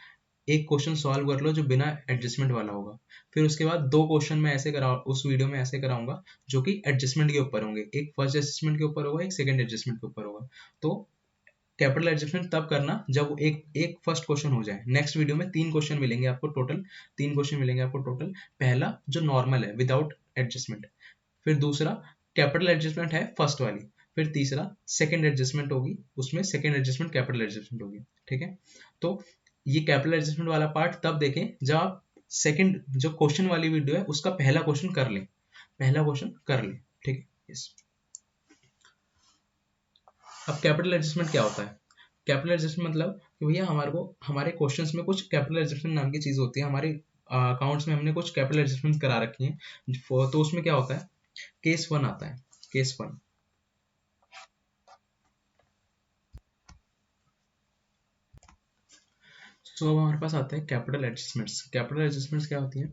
एक क्वेश्चन सॉल्व कर लो जो बिना एडजस्टमेंट वाला होगा। फिर उसके बाद 2 क्वेश्चन मैं ऐसे करा उस वीडियो में ऐसे कराऊंगा जो कि एडजस्टमेंट के ऊपर होंगे, एक फर्स्ट एडजस्टमेंट के ऊपर होगा, एक सेकंड एडजस्टमेंट के ऊपर होगा। तो कैपिटल एडजस्टमेंट तब करना जब वो एक एक फर्स्ट क्वेश्चन हो जाए। नेक्स्ट वीडियो में 3 क्वेश्चन मिलेंगे आपको टोटल, 3 क्वेश्चन मिलेंगे आपको टोटल। पहला जो नॉर्मल है विदाउट एडजस्टमेंट, फिर दूसरा कैपिटल एडजस्टमेंट है फर्स्ट वाली, फिर तीसरा सेकंड एडजस्टमेंट होगी, उसमें सेकंड एडजस्टमेंट कैपिटल एडजस्टमेंट होगी। ठीक है? तो ये कैपिटल एडजस्टमेंट वाला पार्ट तब देखें जब आप सेकंड जो क्वेश्चन वाली वीडियो है उसका पहला क्वेश्चन कर लें, पहला क्वेश्चन कर लें। ठीक है? यस। अब कैपिटल एडजस्टमेंट क्या होता है? कैपिटल एडजस्टमेंट मतलब कि भैया हमारे को हमारे क्वेश्चंस में कुछ कैपिटल एडजस्टमेंट नाम की चीज होती है, हमारे अकाउंट्स में हमने कुछ कैपिटल एडजस्टमेंट करा रखी है। तो उसमें क्या होता है, केस 1 आता है, केस 1। सो अब हमारे पास आता है कैपिटल एडजस्टमेंट्स। कैपिटल एडजस्टमेंट्स क्या होती है?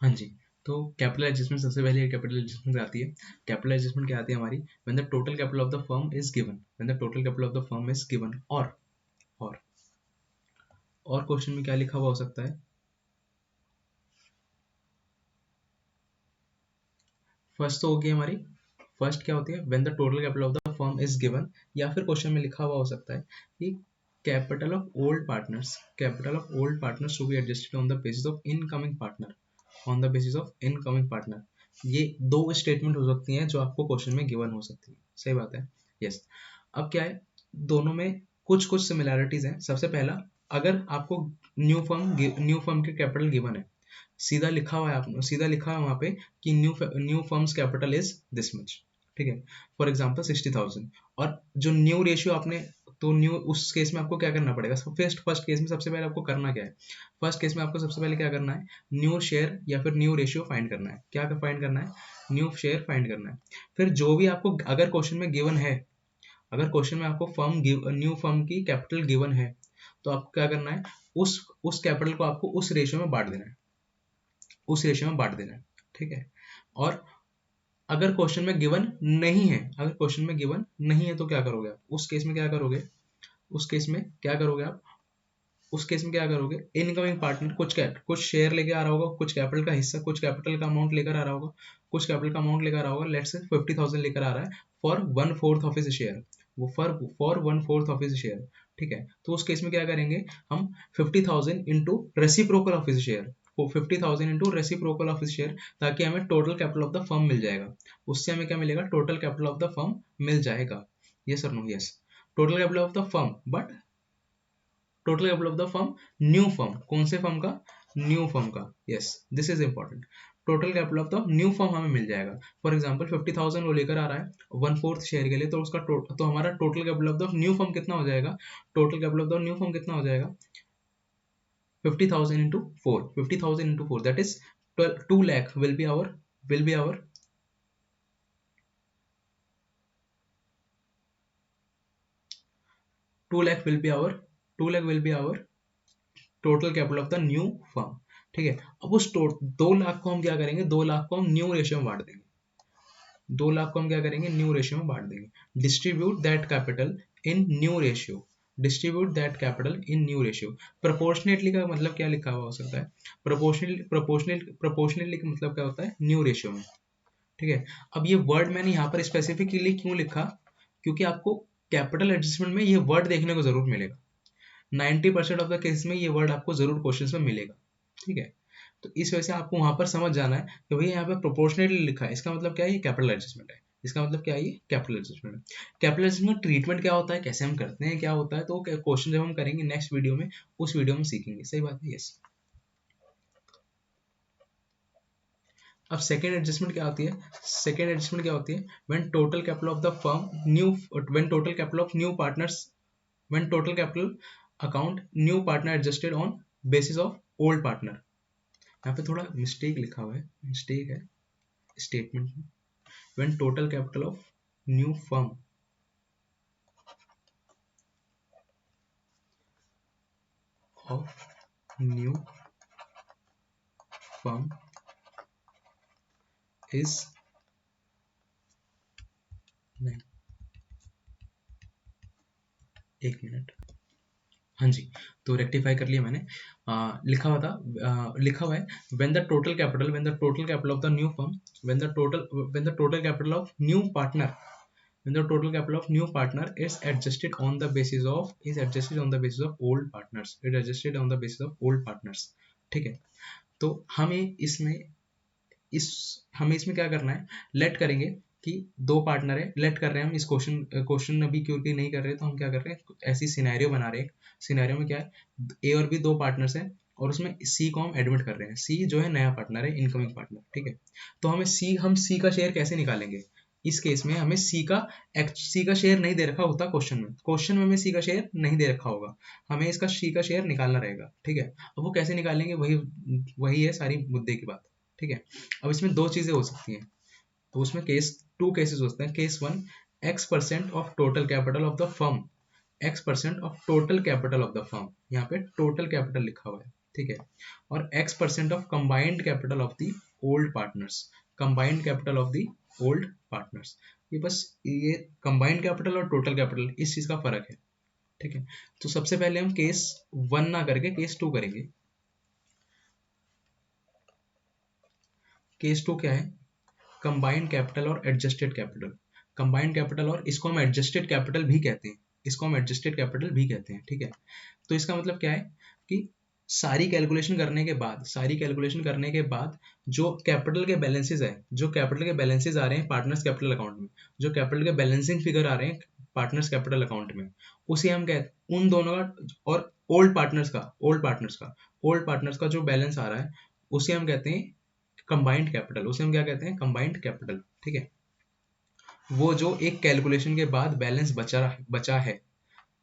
हाँ जी। तो कैपिटल एडजस्टमेंट सबसे पहले कैपिटल एडजस्टमेंट आती है। कैपिटल एडजस्टमेंट क्या आती है हमारी, when the total capital of the firm is given, when the total capital of the firm is given. और और क्वेश्चन में क्या लिखा हुआ हो सकता है? फर्स्ट तो होगी हमारी, फर्स्ट क्या होती है, when the total capital of the firm is given. या फिर क्वेश्चन में लिखा हुआ हो सकता है कि capital of old partners, capital of old partners to be adjusted on the basis of incoming partner, on the basis of incoming partner. ये 2 स्टेटमेंट हो सकती हैं जो आपको क्वेश्चन में गिवन हो सकती है। सही बात है। यस। अब क्या है, दोनों में कुछ कुछ सिमिलैरिटीज हैं। सबसे पहला, अगर आपको न्यू फर्म के कैपिटल गिवन है, सीधा लिखा हुआ है, आप सीधा लिखा है वहां पे कि new firms capital is this much. ठीक है? For example 60,000। और जो न्यू रेशियो आपने, तो न्यू उस केस में आपको क्या करना पड़ेगा, फर्स्ट केस में सबसे पहले आपको करना क्या है, फर्स्ट केस में आपको सबसे पहले क्या करना है, न्यू शेयर या फिर न्यू रेशियो फाइंड करना है। क्या फाइंड करना है? न्यू शेयर फाइंड करना है। फिर जो भी आपको अगर क्वेश्चन में गिवन है, अगर क्वेश्चन में आपको न्यू फर्म की कैपिटल गिवन है, तो आपको क्या करना है, उस कैपिटल को आपको उस रेशियो में बांट देना है, उस रेशियो में बांट देना है। ठीक है? और अगर क्वेश्चन में गिवन नहीं है, अगर क्वेश्चन में गिवन नहीं है तो क्या करोगे आप, उस केस में क्या करोगे, उस केस में क्या करोगे आप, उस केस में क्या करोगे, इनकमिंग पार्टनर कुछ शेयर लेके आ रहा होगा, कुछ कैपिटल का हिस्सा, कुछ कैपिटल का अमाउंट लेकर आ रहा होगा, कुछ कैपिटल का अमाउंट लेकर आ रहा होगा, लेट्स से 50,000 लेकर आ रहा है फॉर 1/4 ऑफ हिज शेयर, वो फॉर 1/4 ऑफ हिज शेयर। ठीक है? तो उस केस में क्या करेंगे हम, 50,000 into reciprocal of his share, वो 50,000 into reciprocal of his share, ताकि हमें total capital of the firm मिल जाएगा। उससे हमें क्या मिलेगा, total capital of the firm मिल जाएगा। यस और no? Yes. Total capital of the firm, but total capital of the firm, new firm. कौन से फर्म का? न्यू फर्म का. Yes, this is important. Total capital of the new firm हमें मिल जाएगा. फॉर एग्जांपल 50,000 वो लेकर आ रहा है 1/4 शेयर के लिए, तो उसका तो हमारा total capital of the new firm कितना हो जाएगा? Total capital of the new firm कितना हो जाएगा? 50,000 into 4. 50,000 into 4, that is 2 lakh will be our 2 lakh will be our 2 lakh will be our total capital of the new firm. ठीक है. अब उस 2 लाख को हम क्या करेंगे? 2 लाख को हम न्यू रेशियो में बांट देंगे. 2 लाख को हम क्या करेंगे? न्यू रेशियो में बांट देंगे. Distribute that capital in new ratio. Distribute that capital in new ratio. Proportionately का मतलब क्या लिखा हुआ हो सकता है? प्रोपोर्शनली का मतलब क्या होता है? न्यू रेशियो में. ठीक है. अब ये वर्ड मैंने यहाँ पर स्पेसिफिकली क्यों लिखा? क्योंकि आपको कैपिटल एडजस्टमेंट में ये वर्ड देखने को जरूर मिलेगा. 90% ऑफ द केस में ये वर्ड आपको जरूर क्वेश्चंस में मिलेगा. ठीक है. तो इस वजह से आपको वहां पर समझ जाना है कि भैया यहाँ पे प्रोपोर्शनेटली लिखा है, इसका मतलब क्या है? ये कैपिटल एडजस्टमेंट है. इसका मतलब क्या है? ये कैपिटल एडजस्टमेंट है. कैपिटल एडजस्टमेंट ट्रीटमेंट क्या होता है, कैसे हम करते हैं, क्या होता है, तो क्वेश्चन जब हम करेंगे नेक्स्ट वीडियो में, उस वीडियो में सीखेंगे. सही बात है. यस. अब सेकेंड एडजस्टमेंट क्या होती है? सेकेंड एडजस्टमेंट क्या होती है? When total capital of the firm knew when total capital of new partners when total capital account new partner adjusted on basis of old partner. यहाँ पे थोड़ा मिस्टेक लिखा हुआ है, मिस्टेक है स्टेटमेंट में. When total capital of new firm of new firm is 9. एक मिनट. हाँ जी. तो रेक्टिफाई कर लिया मैंने. लिखा हुआ है when the total capital of the new firm when the total capital of new partner when the total capital of new partner is adjusted on the basis of old partners. It adjusted on the basis of old partners. ठीक है. तो हमें इसमें क्या करना है? लेट करेंगे कि 2 पार्टनर है, लेट कर रहे हैं हम. इस क्वेश्चन अभी क्योंकि नहीं कर रहे, तो हम क्या कर रहे हैं? ऐसी सिनेरियो बना रहे हैं. सिनेरियो में क्या है? ए और बी 2 पार्टनर्स हैं और उसमें सी को हम एडमिट कर रहे हैं. सी जो है नया पार्टनर है, इनकमिंग पार्टनर. ठीक है. तो हम सी का शेयर कैसे निकालेंगे? इस केस में हमें सी का शेयर नहीं दे रखा होता. क्वेश्चन में हमें सी का शेयर नहीं दे रखा होगा. हमें इसका सी का शेयर निकालना रहेगा. ठीक है. अब वो कैसे निकालेंगे? वही है सारी मुद्दे की बात. ठीक है. अब इसमें 2 चीजें हो सकती हैं. तो उसमें 2 केसेस होते हैं. Case 1, X% of total capital of the firm. X% of total capital of the firm. यहाँ पे टोटल कैपिटल लिखा हुआ है. ठीक है. और X% of combined capital of the old partners. Combined capital of the old partners. ये कंबाइंड कैपिटल और टोटल कैपिटल, इस चीज का फर्क है. ठीक है. तो सबसे पहले हम केस 1 ना करके केस 2 करेंगे. केस 2 क्या है? कंबाइंड कैपिटल और एडजस्टेड कैपिटल. कंबाइंड कैपिटल, और इसको हम एडजस्टेड कैपिटल भी कहते हैं. ठीक है. तो इसका मतलब क्या है कि सारी कैलकुलेशन करने के बाद जो कैपिटल के बैलेंसेस आ रहे हैं पार्टनर्स कैपिटल अकाउंट में, जो कैपिटल के बैलेंसिंग फिगर आ रहे हैं पार्टनर्स कैपिटल अकाउंट में, उसे हम कहते उन दोनों का, और ओल्ड पार्टनर्स का जो बैलेंस आ रहा है, उसे हम कहते हैं कंबाइंड कैपिटल. उसे हम क्या कहते हैं? Combined capital. ठीक है. वो जो एक कैलकुलेशन के बाद बैलेंस बचा है.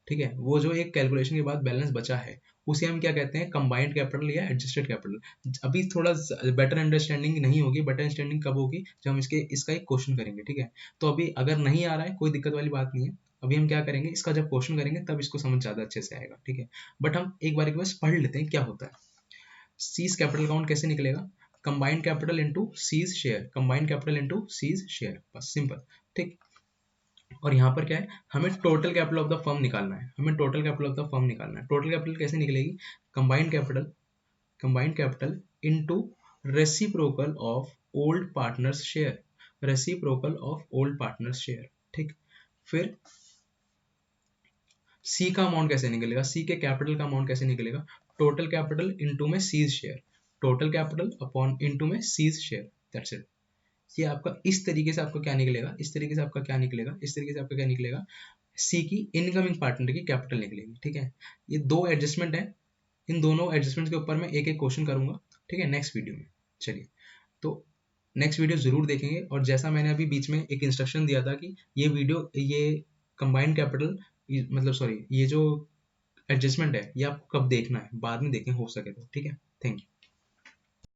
ठीक है. वो जो एक कैलकुलेशन के बाद बैलेंस बचा है, उसे हम क्या कहते हैं? कंबाइंड कैपिटल या एडजस्टेड कैपिटल. अभी थोड़ा बेटर अंडरस्टैंडिंग नहीं होगी. बेटर अंडरस्टैंडिंग कब होगी? जब हम इसका एक क्वेश्चन करेंगे. ठीक है. तो अभी अगर नहीं आ रहा है, कोई दिक्कत वाली बात नहीं है. अभी हम क्या करेंगे? इसका जब क्वेश्चन करेंगे तब इसको समझ ज्यादा अच्छे से आएगा. ठीक है. बट हम एक बार बस पढ़ लेते हैं क्या होता है. सीज कैपिटल अकाउंट कैसे निकलेगा? Combined capital into C's share. बस सिंपल. ठीक. और यहाँ पर क्या है? हमें total capital of the firm निकालना है. टोटल कैपिटल कैसे निकलेगी? Combined capital into reciprocal of old partners share. ठीक. फिर सी का अमाउंट कैसे निकलेगा? सी के कैपिटल का अमाउंट कैसे निकलेगा? टोटल कैपिटल इनटू में C's share. Total capital upon into में सीज शेयर. That's it. ये आपका इस तरीके से आपका क्या निकलेगा, इस तरीके से आपका क्या निकलेगा, इस तरीके से आपका क्या निकलेगा, सी की इनकमिंग पार्टनर की कैपिटल निकलेगी। ठीक है, ये दो एडजस्टमेंट है, इन दोनों एडजस्टमेंट के ऊपर मैं एक एक क्वेश्चन करूंगा। ठीक है, नेक्स्ट वीडियो में। चलिए, तो नेक्स्ट वीडियो जरूर देखेंगे। और जैसा मैंने अभी बीच में एक इंस्ट्रक्शन दिया था कि ये वीडियो, ये कंबाइंड कैपिटल, मतलब सॉरी, ये जो एडजस्टमेंट है ये आपको कब देखना है, बाद में देखें हो सके तो। ठीक है, थैंक यू।